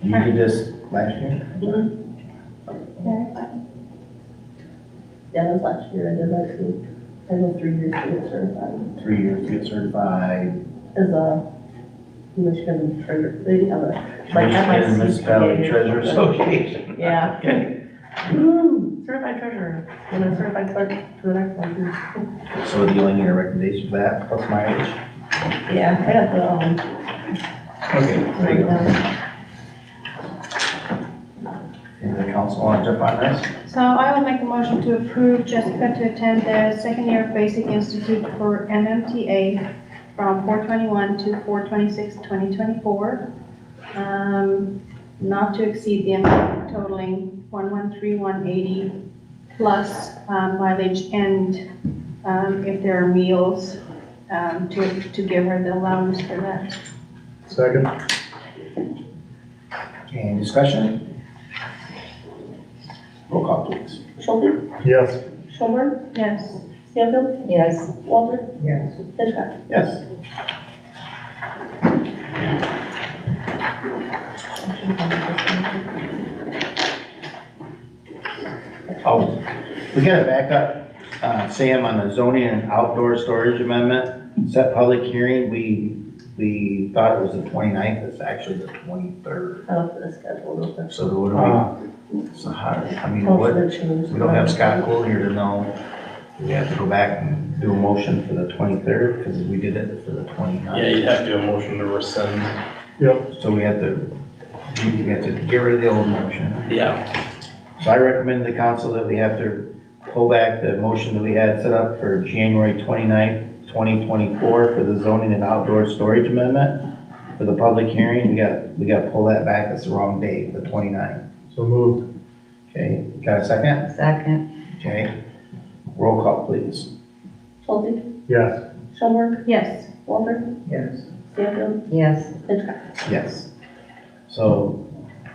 You did this last year? Mhm. Okay. Yeah, that was last year, I did that too. I went 3 years to get certified. 3 years to get certified. As a Michigan treasurer, they have a, like, Michigan Municipality MICPA. Treasurer Association. Yeah. Okay. Woo, certified treasurer, and a certified clerk for the next one too. So do you only need a recommendation for that, plus mileage? Yeah, I got the, Okay, there you go. And the council want to jump on this? So I will make a motion to approve Jessica to attend the second year of Basic Institute for MMTA from 4/21 to 4/26/2024. Not to exceed the amount totaling 113,180 plus mileage and if there are meals, to give her the allowance for that. Second? Okay, any discussion? Roll call, please. Schulte, Yes. Schulberg, Yes. Stanfield, yes, Walter, Yes. Hitchcock. Yes. Oh, we gotta back up, Sam, on the zoning and outdoor storage amendment, set public hearing, we thought it was the 29th. It's actually the 23rd. I looked at the schedule real quick. So what do we, so how, I mean, what, Hopefully it changes. we don't have Scott Cool here to know, do we have to go back and do a motion for the 23rd, because we did it for the 29th? Yeah, you'd have to do a motion to rescind. Yep. So we have to get rid of the old motion. Yeah. So I recommend to the council that we have to pull back the motion that we had set up for January 29th, 2024 for the zoning and outdoor storage amendment. For the public hearing, we got to pull that back. That's the wrong date, the 29th. So moved. Okay, got a second? second, Okay. Roll call, please. Schulte, Yes. Schulberg, Yes. Walter, Yes. Stanfield, yes, Hitchcock. Yes. So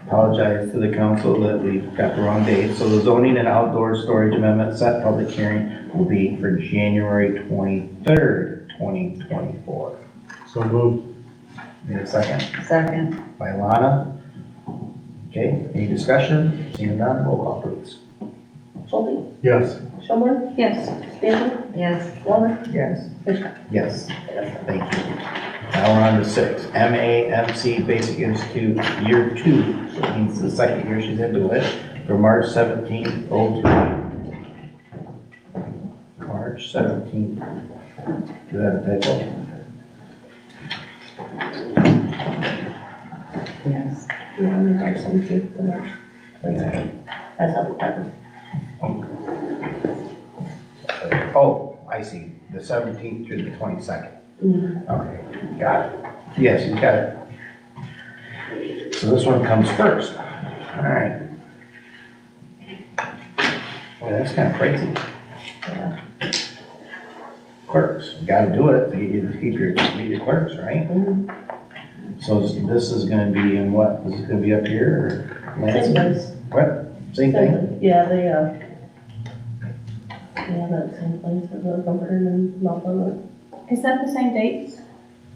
apologize to the council that we got the wrong date. So the zoning and outdoor storage amendment set public hearing will be for January 23rd, 2024. So moved. Need a second? second, By Lana. Okay, any discussion? Seeing none, roll call please. Schulte, Yes. Schulberg, Yes. Stanfield, yes, Walter, Yes. Hitchcock. Yes, thank you. Now we're on to 6, MAMC Basic Institute Year 2. So it means the second year she's into it, for March 17th, 02. March 17th. Do that a typo? yes, Yeah, I'm in March 17th to March 22nd. That's how it happens. Oh, I see, the 17th through the 22nd. Mhm. Okay, got it. Yes, you got it. So this one comes first. All right. Well, that's kind of crazy. Yeah. Clerks, you gotta do it to keep your clerks, right? Mhm. So this is gonna be in what? Is it gonna be up here or? Same place. What? Same thing? Yeah, they, yeah, that same place, at the Comfort and Mount Pleasant. Is that the same dates?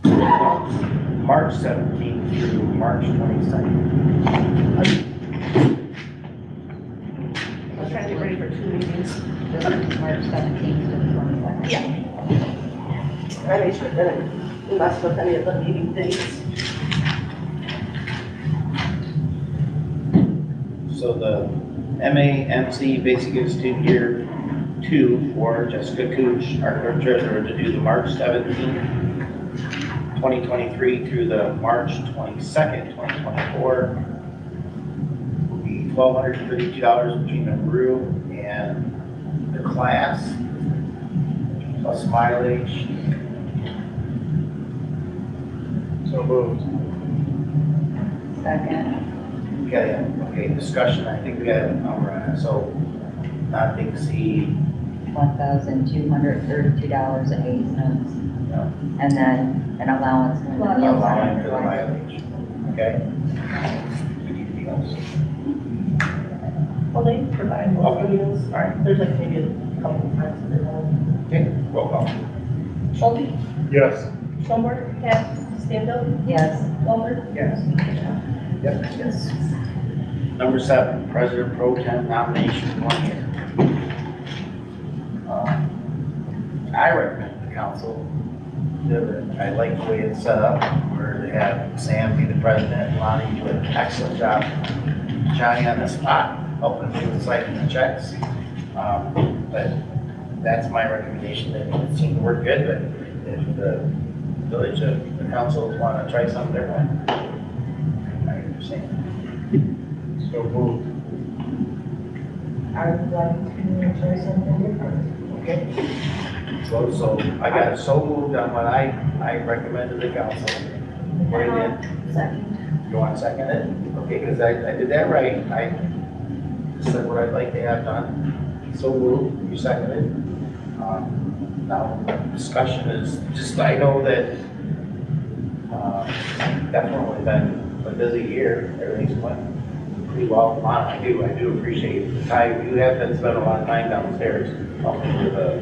March 17th through March 22nd. I was trying to get ready for 2 meetings. This is March 17th to the 22nd. Yeah. I made sure that I didn't mess with any of the meeting dates. So the MAMC Basic Institute Year 2 for Jessica Cooch, our clerk treasurer, to do the March 17th, 2023 through the March 22nd, 2024. Will be $1,232 between the brew and the class, plus mileage. So moved. Second, Okay, discussion, I think we got a number on it, so not to exceed, $1,232.08. Yeah. And then an allowance when the meals allowing for the are. mileage, okay? Anything else? Well, they provide most Okay. meals. Alright. There's like maybe a couple of times that they won't. Okay, roll call. Schulte, Yes. Schoenberg, yes, Stanfield, Yes, Walter. Yes. Yep, yes. Number 7, President Pro Tem nomination 1 year. I recommend the council, I like the way it's set up, where they have Sam be the president, Lonnie do an excellent job, Johnny on the spot, helping me with signing the checks. But that's my recommendation, it seemed to work good, but if the village, the council want to try something different, I understand. So moved. I would like to try something different. Okay. So I got so moved on what I recommended the council. What do you did? Second. You want to second it? Okay, because I did that right. I said what I'd like to have done. So moved, you seconded. Now, discussion is just, I know that definitely been a busy year. Everything's went pretty well. I do appreciate the time. You have been spending a lot of time downstairs helping with the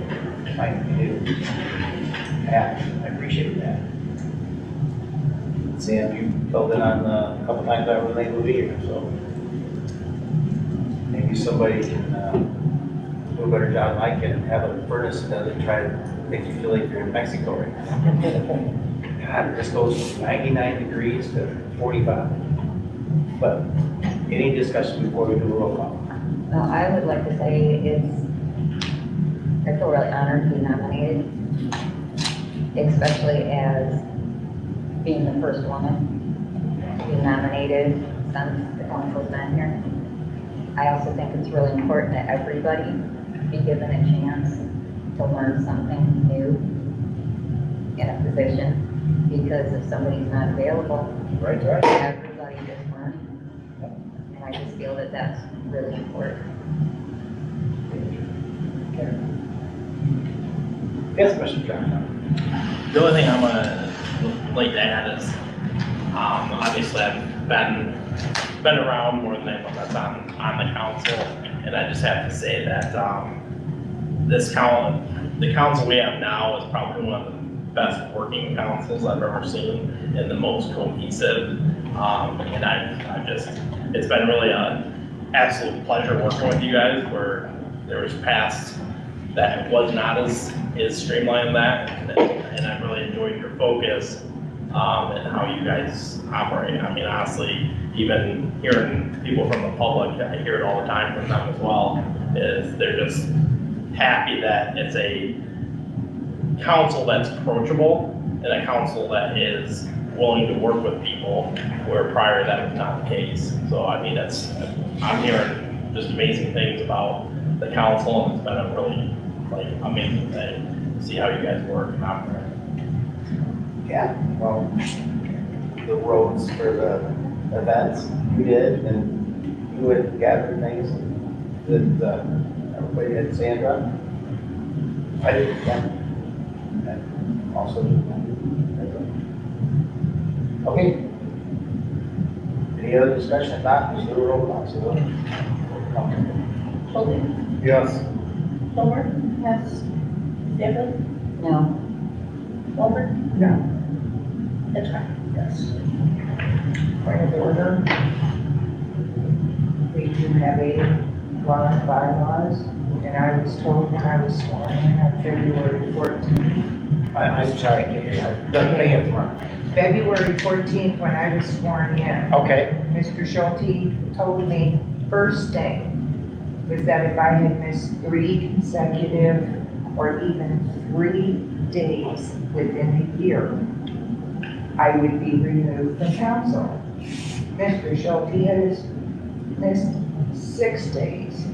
time you do. Yeah, I appreciate that. Sam, you filled in on a couple times I was able to be here, so maybe somebody can do a better job than I can, have a furnace that doesn't try to make you feel like you're in Mexico right now. God, it just goes from 99 degrees to 45. But any discussion before we do a roll call? well, I would like to say I feel really honored to be nominated, especially as being the first woman to be nominated since the council's been here. I also think it's really important that everybody be given a chance to learn something new in a position, because if somebody's not available, Right. everybody is learning. And I just feel that that's really important. Yes, Mr. John. The only thing I'm gonna like to add is, obviously I've been around more than anyone that's on the council, and I just have to say that, the council we have now is probably one of the best working councils I've ever seen, and the most cohesive, and it's been really a absolute pleasure working with you guys, where there was past that was not as streamlined that, and I really enjoyed your focus, and how you guys operate. I mean, honestly, even hearing people from the public, I hear it all the time from them as well, is they're just happy that it's a council that's approachable, and a council that is willing to work with people, where prior that was not the case. So, I mean, I'm hearing just amazing things about the council, and it's been a really, amazing thing to see how you guys work and operate. Yeah, well, the roads for the events you did, and you would gather things, that everybody had Sandra. I did, yeah. And also, okay. Any other discussion? If not, just do a roll call. So, Schulte, Yes. Schoenberg, Yes. Stanfield, No, Walter. yeah. That's fine. Yes. Point of order. We do have a law and bylaws, and I was told when I was sworn in on February 14th. I'm sorry, the thing front. February 14th, when I was sworn in, Okay, Mr. Schulte told me first thing was that if I had missed 3 consecutive or even 3 days within a year, I would be removed from council. Mr. Schulte has missed 6 days.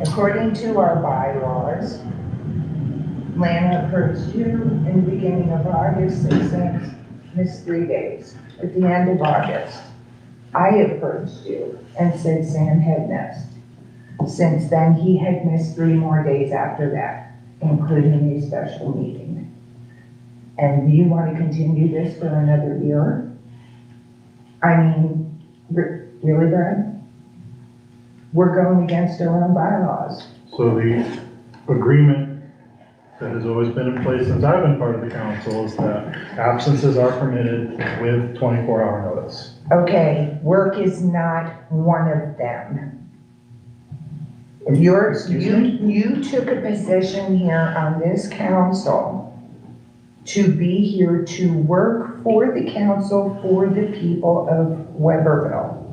According to our bylaws, Lana approached you in the beginning of August and since missed 3 days. At the end of August, I approached you and said Sam had missed. Since then, he had missed 3 more days after that, including a special meeting. And you want to continue this for another year? I mean, really, Brad? We're going against our own bylaws. So the agreement that has always been in place since I've been part of the council is that absences are permitted with 24-hour notice. Okay, work is not one of them. You took a position here on this council to be here to work for the council, for the people of Webberville.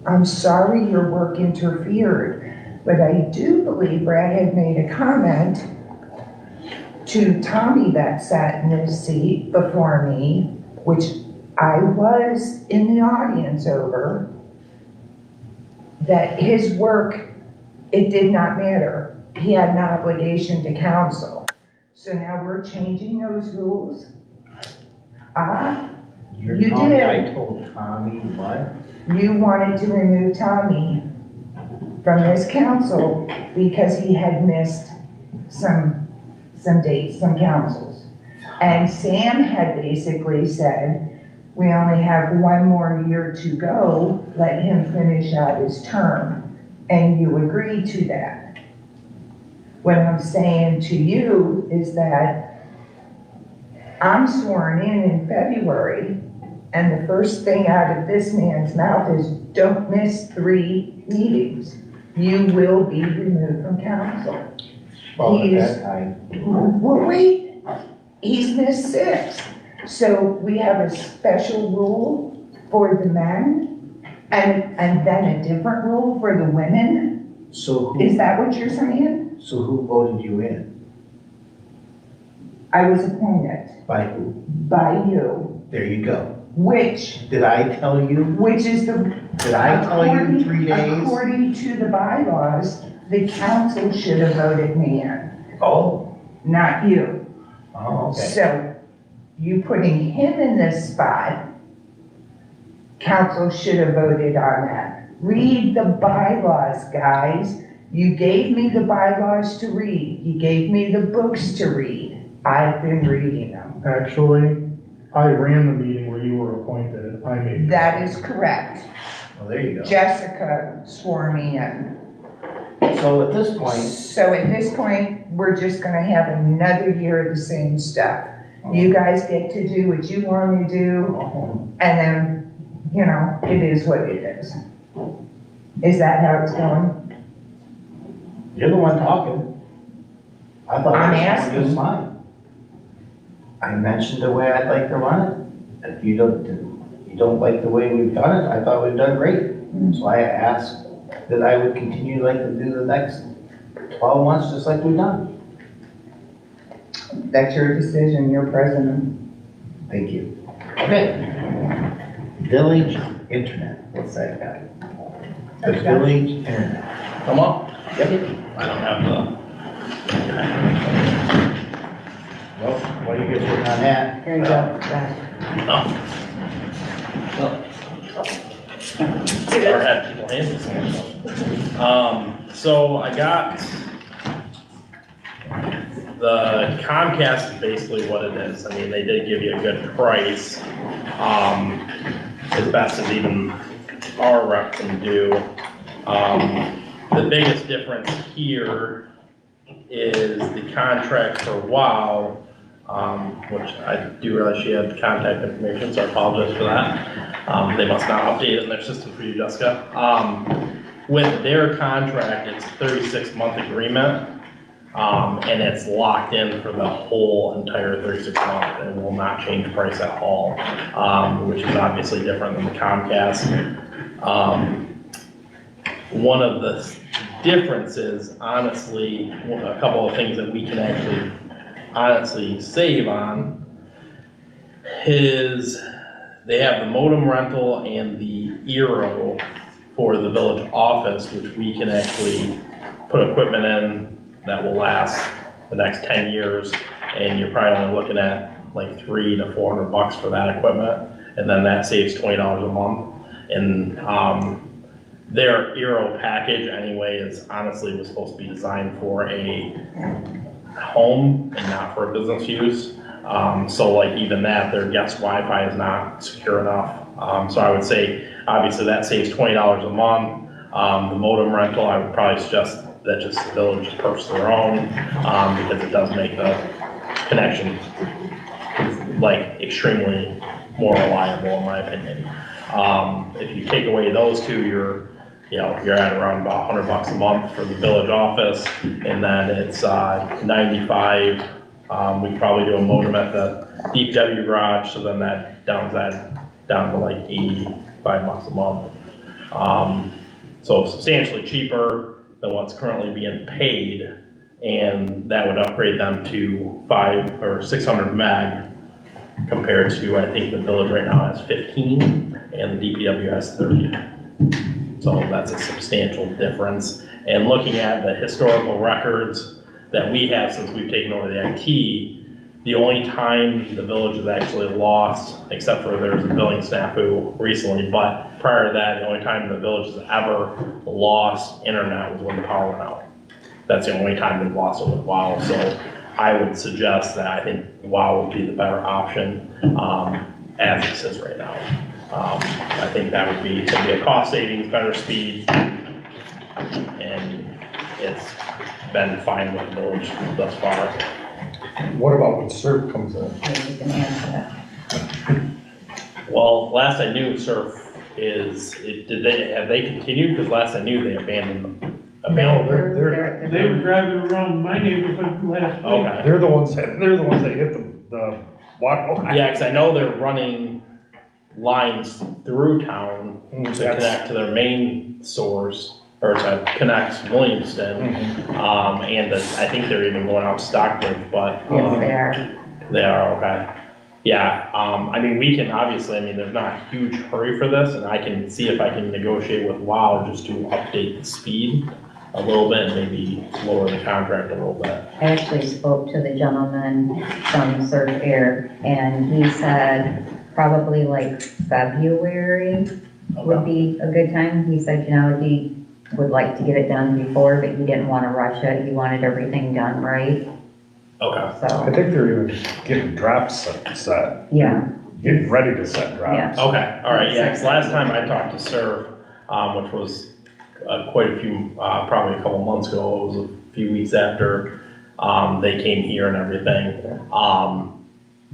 I'm sorry your work interfered, but I do believe Brad had made a comment to Tommy that sat in his seat before me, which I was in the audience over, that his work, it did not matter. He had an obligation to council. So now we're changing those rules? You did. I told Tommy what? You wanted to remove Tommy from this council because he had missed some dates, some councils. And Sam had basically said, we only have 1 more year to go, let him finish out his term. And you agreed to that. What I'm saying to you is that I'm sworn in February, and the first thing out of this man's mouth is, don't miss 3 meetings. You will be removed from council. Well, at He's- that time. Well, wait, he's missed 6. So we have a special rule for the men and then a different rule for the women? So Is who, that what you're saying? so who voted you in? I was appointed By who? by you, There you go. which Did I tell you? is the, Did I tell you 3 days? according to the bylaws, the council should have voted me in, Oh, not you. oh, okay. So you putting him in this spot, council should have voted on that. Read the bylaws, guys. You gave me the bylaws to read. You gave me the books to read. I've been reading them. Actually, I ran the meeting where you were appointed. I made. That is correct. Well, there you go. Jessica swore me in. So at this point, So at this point, we're just gonna have another year of the same stuff. You guys get to do what you want to do, and then, you know, it is what it is. Is that how it's going? you're the one talking. I thought I'm this one asking. was mine. I mentioned the way I'd like to run it. If you don't like the way we've done it, I thought we've done great. So I asked that I would continue like to do the next 12 months, just like we've done. That's your decision, you're president. Thank you. Okay. Village Internet, what's that guy? The Village Internet. Come on. Yep. I don't have Well, while you guys working on that. Here you go. Brad. Or had people hand me some. So I got, the Comcast is basically what it is. I mean, they did give you a good price, as best as even our rep can do. The biggest difference here is the contract for WOW, which I do realize she had contact information, so I apologize for that. They must not update it in their system for you, Jessica. With their contract, it's a 36-month agreement, and it's locked in for the whole entire 36 months, and will not change price at all, which is obviously different than the Comcast. One of the differences, honestly, a couple of things that we can actually honestly save on is they have the modem rental and the Eero for the village office, which we can actually put equipment in that will last the next 10 years. And you're probably only looking at like $300 to $400 for that equipment. And then that saves $20 a month. And their Eero package anyway is honestly was supposed to be designed for a home and not for a business use. So like even that, their guest Wi-Fi is not secure enough. So I would say, obviously that saves $20 a month. The modem rental, I would probably suggest that just the village purchase their own, because it does make the connection like extremely more reliable in my opinion. If you take away those two, you're at around about $100 a month for the village office, and then it's 95. We could probably do a modem at the DPW garage, so then that down to like $85 a month. So substantially cheaper than what's currently being paid, and that would upgrade them to 500 or 600 meg compared to, I think the village right now has 15 and the DPW has 30. So that's a substantial difference. And looking at the historical records that we have since we've taken over the IT, the only time the village has actually lost, except for there was a billing snafu recently, but prior to that, the only time the village has ever lost internet was when the power went out. That's the only time they've lost it with WOW. So I would suggest that I think WOW would be the better option as it says right now. I think that would be a cost savings, better speed, and it's been fine with the village thus far. What about when Surf comes in? Maybe you can answer that. Well, last I knew, Surf have they continued? Because last I knew they abandoned them. No, They were driving around my neighborhood last week. Okay. they're the ones that hit the water line. Yeah, because I know they're running lines through town to connect to their main source, or to connect Williamston. And I think they're even going out Stockbridge, but. Yes, they are. They are, okay. Yeah, I mean, we can obviously, there's not a huge hurry for this, and I can see if I can negotiate with WOW just to update the speed a little bit and maybe lower the contract a little bit. I actually spoke to the gentleman from Surf Air, and he said probably like February would be a good time. He said, he would like to get it done before, but he didn't want to rush it. He wanted everything done right. Okay. I So, think they're even getting drops set, yeah, getting ready to set drops. Yeah. Okay, all right, yeah, because last time I talked to Surf, which was quite a few, probably a couple months ago, it was a few weeks after they came here and everything.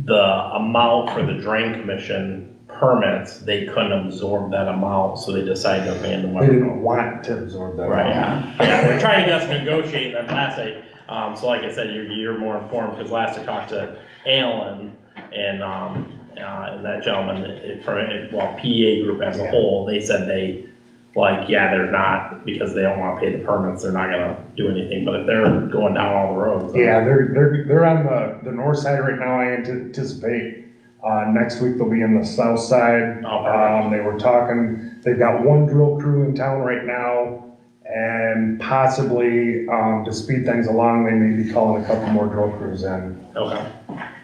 The amount for the drain commission permits, they couldn't absorb that amount, so they decided to abandon They Webberville. didn't want to absorb that. Right, yeah, they're trying to get us to negotiate, and then last so like I said, you're more informed, because last I talked to Alan and that gentleman from, PEA group as a whole, they said they're not, because they don't want to pay the permits, they're not gonna do anything, but if they're going down all the roads. Yeah, they're on the north side right now. I anticipate, next week they'll be in the south side. They were talking, they've got one drill crew in town right now, and possibly, to speed things along, they may be calling a couple more drill crews in, Okay.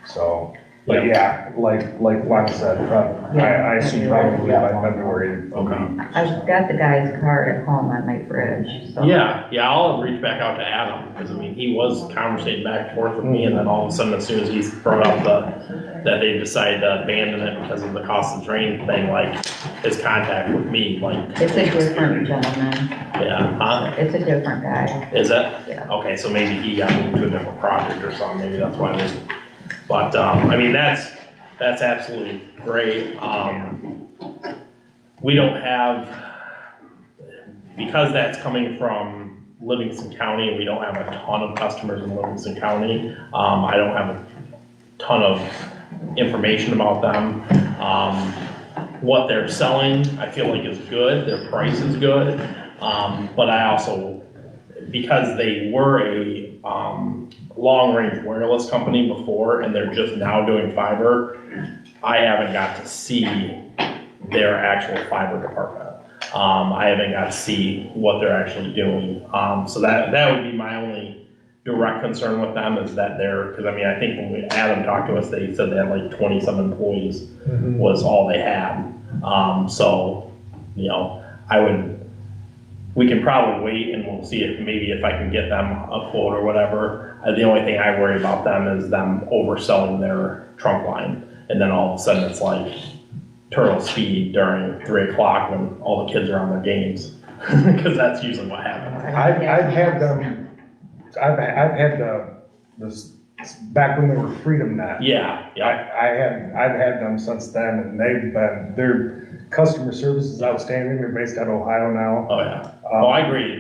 so. But yeah, like Juan said, I assume probably by February. Okay. I've got the guy's card at home on my fridge, so. Yeah, I'll reach back out to Adam, because he was conversating back and forth with me, and then all of a sudden, as soon as he brought up that they decided to abandon it because of the cost of drain thing, his contact with me, It's a different gentleman. Yeah, huh? It's a different guy. Is it? Yeah. Okay, so maybe he got moved to a different project or something, maybe that's why they But, I mean, that's absolutely great. We don't have, because that's coming from Livingston County, we don't have a ton of customers in Livingston County. I don't have a ton of information about them. What they're selling, I feel like is good, their price is good. But I also, because they were a long-range wireless company before and they're just now doing fiber, I haven't got to see their actual fiber department. I haven't got to see what they're actually doing. So that would be my only direct concern with them, is that because I mean, I think when Adam talked to us, they said they had like 20-some employees was all they had. So, you know, we can probably wait and we'll see if I can get them a quote or whatever. The only thing I worry about them is them overselling their trunk line. And then all of a sudden it's like turtle speed during 3 o'clock when all the kids are on their games. Because that's usually what happens. I've had them, I've had this, back when they were Freedom Net. Yeah, yeah. I've had them since then, and their customer service is outstanding. They're based out of Ohio now. Oh, yeah. I agree.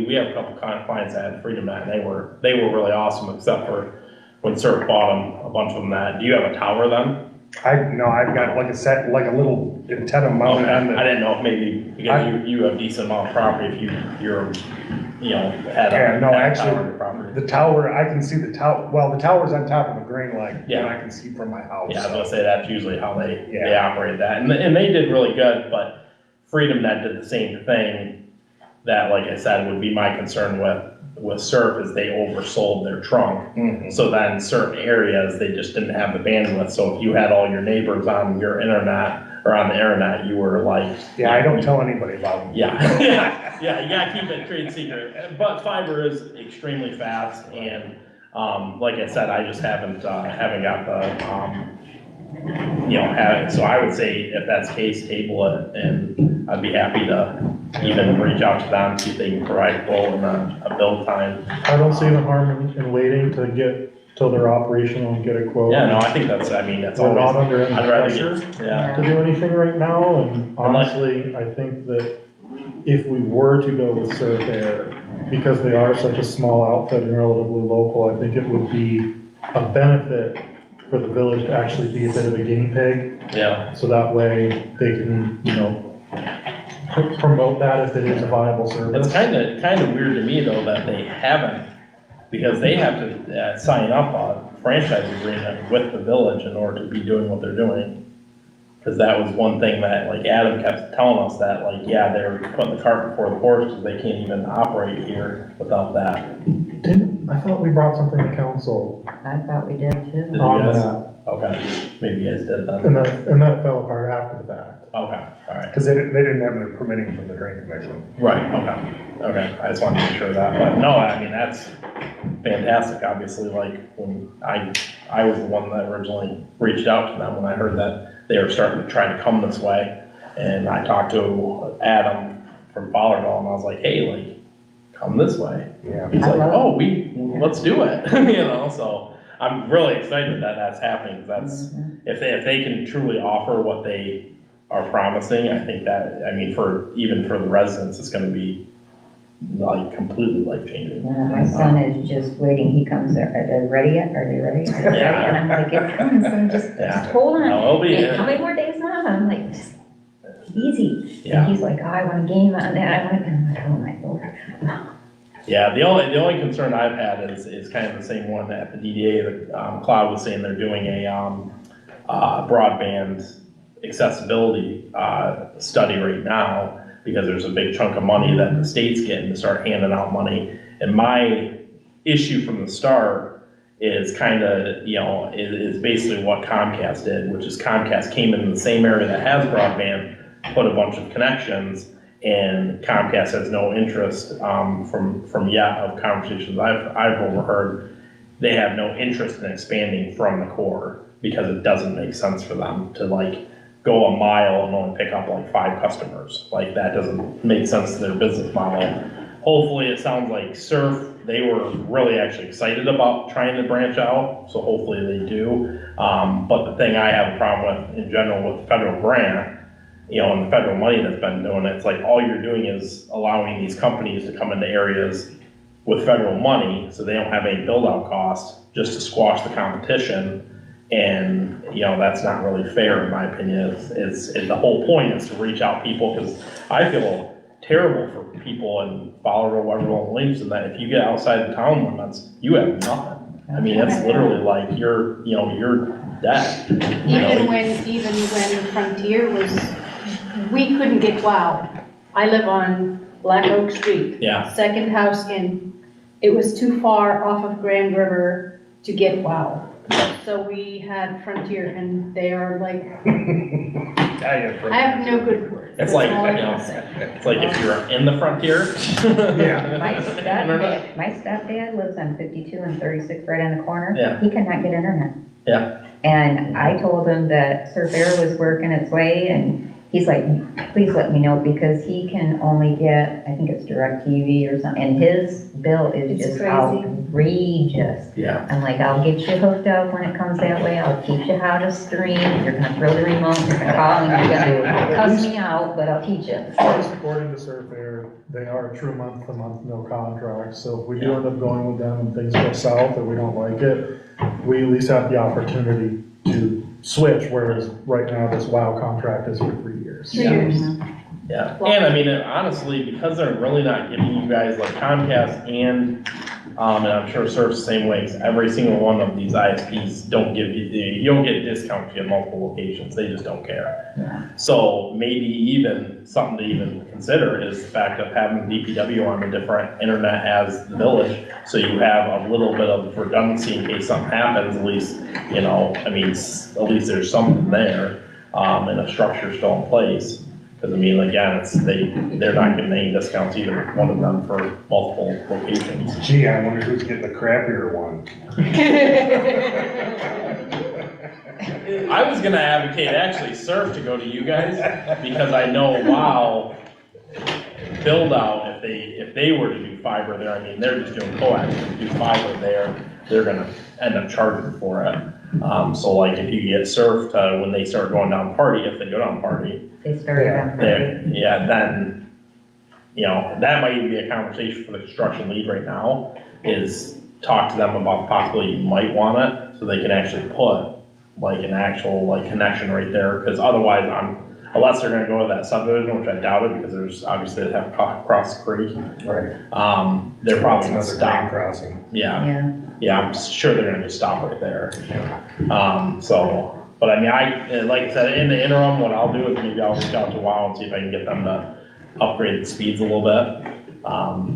We have a couple clients that had Freedom Net, and they were really awesome, except for when Surf bought them, a bunch of them that. Do you have a tower then? I've got like a little antenna mounted on I didn't know if maybe, because you have a decent amount of property, if you're, you know, had a tower on your property. The tower, I can see the tower, well, the tower's on top of a grain line, and Yeah. I can see from my house. Yeah, I was gonna say that's usually how they operate that, and they did really good, but Freedom Net did the same thing. That, like I said, would be my concern with Surf, is they oversold their trunk. Mhm. So then certain areas, they just didn't have the bandwidth, so if you had all your neighbors on your internet, or on the internet, you were like. Yeah, I don't tell anybody about them. Yeah, yeah, you gotta keep it trade secret, but fiber is extremely fast, and, like I said, I just haven't got the, you know, so I would say if that's the case, table it, and I'd be happy to even reach out to them, see if they can provide a quote and a build time. I don't see the harm in waiting to get till they're operational and get a quote. Yeah, no, I think that's always. We're not under any I'd rather pressure yeah. to do anything right now, and honestly, I think that if we were to go with Surf Air, because they are such a small outfit and relatively local, I think it would be a benefit for the village to actually be a bit of a guinea pig. Yeah. So that way they can, you know, promote that if it is a viable service. It's kind of weird to me though that they haven't, because they have to sign up a franchise agreement with the village in order to be doing what they're doing. Because that was one thing that, like, Adam kept telling us that, like, yeah, they're putting the cart before the horse because they can't even operate here without that. I thought we brought something to council I thought we did too. Did you on guys? that, Okay, maybe you guys did then. and that fell apart after the fact. Okay, all right. Because they didn't have their permitting from the drain commission. Right, okay, I just wanted to make sure of that, but no, I mean, that's fantastic, obviously, like, when I was the one that originally reached out to them when I heard that they were starting to try to come this way, and I talked to Adam from Fowlerville, and I was like, hey, like, come this way. Yeah. He's like, oh, let's do it, you know, so I'm really excited that that's happening, that's, if they can truly offer what they are promising, I think that, I mean, even for the residents, it's gonna be like completely life changing. Yeah, my son is just waiting, he comes, are they ready yet? Are they ready? Are they ready? Yeah. And I'm like, it's coming, son, just Yeah. hold on. No, it'll be Hey, it. how many more days now? And I'm like, just easy. Yeah. And he's like, oh, I want a game on that, I want, and I'm like, oh my lord. Yeah, the only concern I've had is kind of the same one at the DDA, that Cloud was saying they're doing a broadband accessibility study right now, because there's a big chunk of money that the state's getting to start handing out money. And my issue from the start is kind of, you know, is basically what Comcast did, which is Comcast came in the same area that has broadband, put a bunch of connections, and Comcast has no interest, from yet of conversations I've overheard, they have no interest in expanding from the core, because it doesn't make sense for them to, like, go a mile and only pick up like 5 customers. Like, that doesn't make sense to their business model. hopefully it sounds like Surf, they were really actually excited about trying to branch out, so hopefully they do. But the thing I have a problem with in general with the federal grant, you know, and the federal money that's been doing, it's like all you're doing is allowing these companies to come into areas with federal money, so they don't have any build-out costs, just to squash the competition. And, you know, that's not really fair in my opinion. It's the whole point is to reach out people, because I feel terrible for people in Fowlerville, Webberville, and Williamson, that if you get outside the town limits, you have nothing. I mean, it's literally like you're dead. You know? Even when Frontier was, we couldn't get WOW. I live on Black Oak Street. Yeah. Second house in, it was too far off of Grand River to get WOW. So we had Frontier, and they are like, I have no good words. It's like, you know, it's like if you're in the Frontier. Yeah. My stepdad lives on 52 and 36 right on the corner. Yeah. He cannot get internet. Yeah. And I told him that Surf Air was working its way, and he's like, please let me know, because he can only get, I think it's DirecTV or something, and his bill is It's just crazy. outrageous. Yeah. I'm like, I'll get you hooked up when it comes that way, I'll teach you how to stream, you're gonna throw the remote, you're gonna call, and you're gonna cuss me out, but I'll teach you. First, according to Surf Air, they are a true month-to-month, no contract, so if we do end up going with them and things go south or we don't like it, we at least have the opportunity to switch, whereas right now this WOW contract is for 3 years. 3 years. Yeah, and I mean, because they're really not giving you guys like Comcast and I'm sure Surf's the same way, 'cause every single one of these ISPs don't give you don't get discounts if you have multiple locations, they just don't care. Yeah. So maybe even something to even consider is the fact of having DPW on a different internet as the village, so you have a little bit of redundancy in case something happens, at least, you know, I mean, at least there's something there, and a structure still in place. Because I mean, again, they're not getting any discounts either, one of them for multiple locations. Gee, I wonder who's getting the crappier one. I was gonna advocate actually Surf to go to you guys, because I know WOW build out, if they were to do fiber there, I mean, they're just doing coax, if you do fiber there, they're gonna end up charging for it. So like if you get Surf to, when they start going down Party, if they go down Party, They started on there, yeah, then, you know, that might even be a conversation for the construction lead right now, is talk to them about possibly you might want it, so they can actually put like an actual like connection right there, because otherwise unless they're gonna go to that subdivision, which I doubt it, because there's obviously they have to cross the creek. Right. They're probably gonna Another stop. train crossing. Yeah, Yeah. I'm sure they're gonna just stop right there. But I mean, like I said, in the interim, what I'll do is maybe I'll reach out to WOW and see if I can get them to upgrade the speeds a little bit.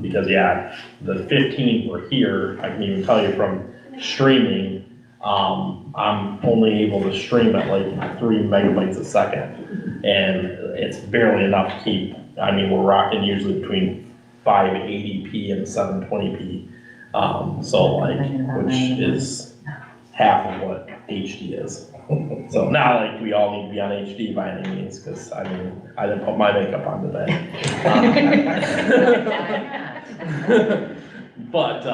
Because yeah, the 15 for here, I can even tell you from streaming, I'm only able to stream at like 3 megabytes a second. And it's barely enough to keep, I mean, we're rocking usually between 580p and 720p. So like, which is half of what HD is. So not like we all need to be on HD by any means, because I mean, I didn't put my makeup on today. But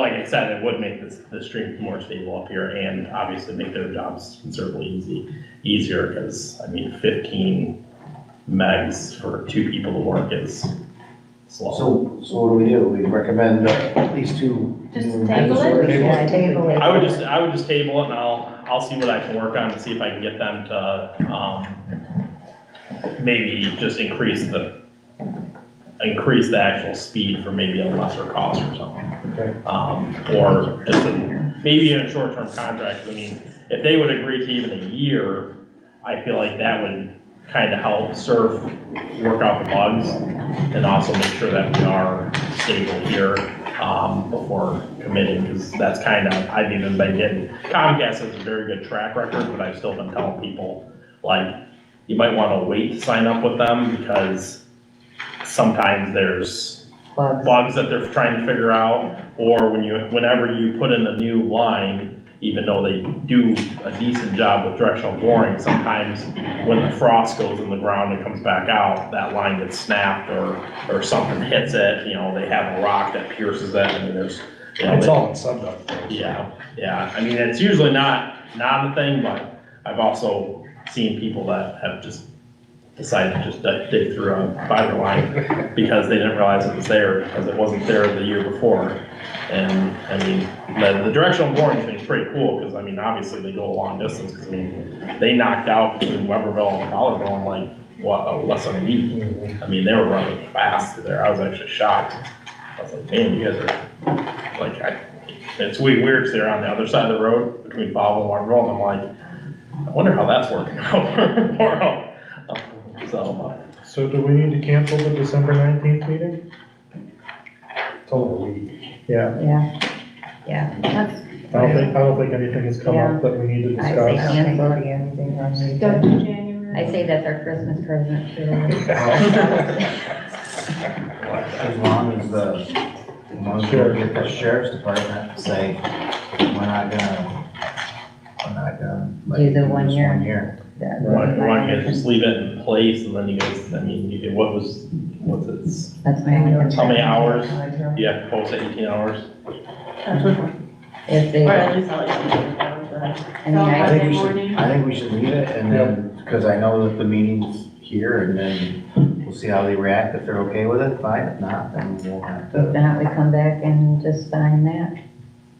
like I said, it would make the stream more stable up here, and obviously make their jobs considerably easier, because I mean, 15 megs for 2 people to work is slow. So what do? We recommend at least 2. Just table it? Yeah, table it. I would just table it, and I'll see what I can work on to see if I can get them to, maybe just increase the actual speed for maybe a lesser cost or something. Okay. Or just maybe in a short-term contract. I mean, if they would agree to even a year, I feel like that would kind of help Surf work out the bugs, and also make sure that we are stable here, before committing, because that's kind of, I've even been getting, Comcast has a very good track record, but I've still been telling people, like, you might want to wait to sign up with them, because sometimes there's bugs that they're trying to figure out, or whenever you put in a new line, even though they do a decent job with directional boring, sometimes when the frost goes in the ground and comes back out, that line gets snapped or something hits it, you know, they have a rock that pierces it, I mean, there's, you know. It's all in subduct. Yeah, yeah, I mean, it's usually not a thing, but I've also seen people that have just decided to just dig through a fiber line because they didn't realize it was there, because it wasn't there the year before. And, I mean, the directional boring thing is pretty cool, because, I mean, obviously they go a long distance, because, I mean, they knocked out between Webberville and Dollarville in like, what, less than a week. I mean, they were running fast through there, I was actually shocked. I was like, man, you guys are, like, it's weird, because they're on the other side of the road between Bobble and Webberville, and I'm like, I wonder how that's working out. So do we need to cancel the December 19th meeting? It's only a week. Yeah, Yeah, that's, I don't think anything has come up that we need to I say discuss. cancel anything on the Go to agenda. January. I say that's our Christmas present to As long as we get the sheriff's department to say, we're not gonna let Do you the do 1 this year. 1 year. Why don't you just leave it in place, and then you guys, I mean, what's it, That's my only concern. how many hours? You have to post it 18 hours? If they, Or I at least I'll let mean, I think we should leave it, and then, because I know that the meeting's here, and then we'll see how they react. If they're okay with it, fine. If not, then we'll have if to. not, we come back and just sign that.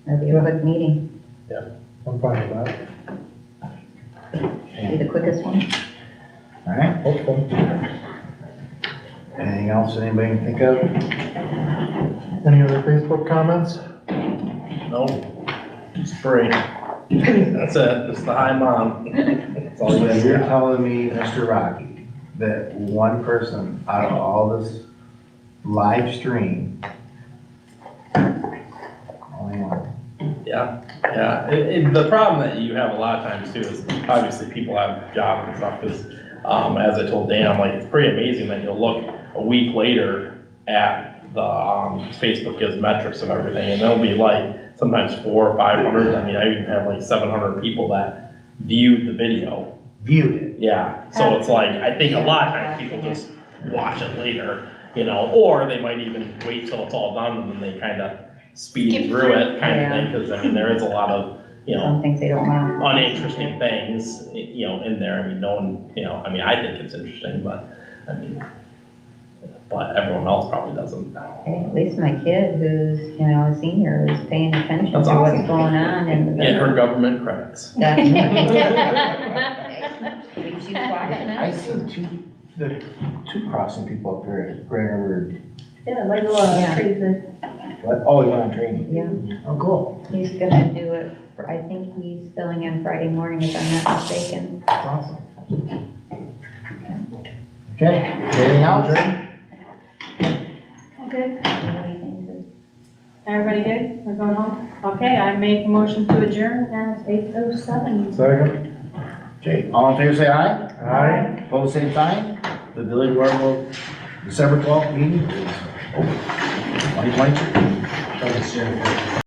It'll be a quick meeting, I'm fine with that. be the quickest one. All right. Hopefully. Anything else that anybody can think of? Any other Facebook comments? No, spray. That's it, it's the high mom. That's all you So you're got. telling me, Mr. Rocky, that one person out of all this live stream, only one. Yeah, yeah, the problem that you have a lot of times too is, obviously people have jobs and stuff, because, as I told Dan, I'm like, it's pretty amazing that you'll look a week later at the, Facebook gives metrics of everything, and there'll be like, sometimes 400 or 500, I mean, I even have like 700 people that viewed the video. Viewed it. Yeah, so it's like, I think a lot of times people just watch it later, you know, or they might even wait till it's all done and then they kind of speed Skip through it kind of thing, because I mean, there is a lot of, you know, Some things they don't want. uninteresting things, you know, in there. I mean, no one, you know, I mean, I think it's interesting, but, I mean, but everyone else probably doesn't. Hey, at least my kid, who's, you know, a senior, is paying attention to That's what's awesome. going on in the. Get her government credits. That's. She's watching I us. seen two crossing people up there at Grand River. Yeah, like a Yeah. crazy. What? Oh, he went on training. Yeah, Oh, cool. he's gonna do it, I think he's filling in Friday morning, if I'm not mistaken. That's awesome. Okay, anything else, Ray? Okay, everybody good? We're going home? Okay, I make a motion to adjourn at 8:07. Second? Okay, all in favor, say aye. Aye. Opposed, same sign. The Village of Webberville December 12th meeting is over. 2022.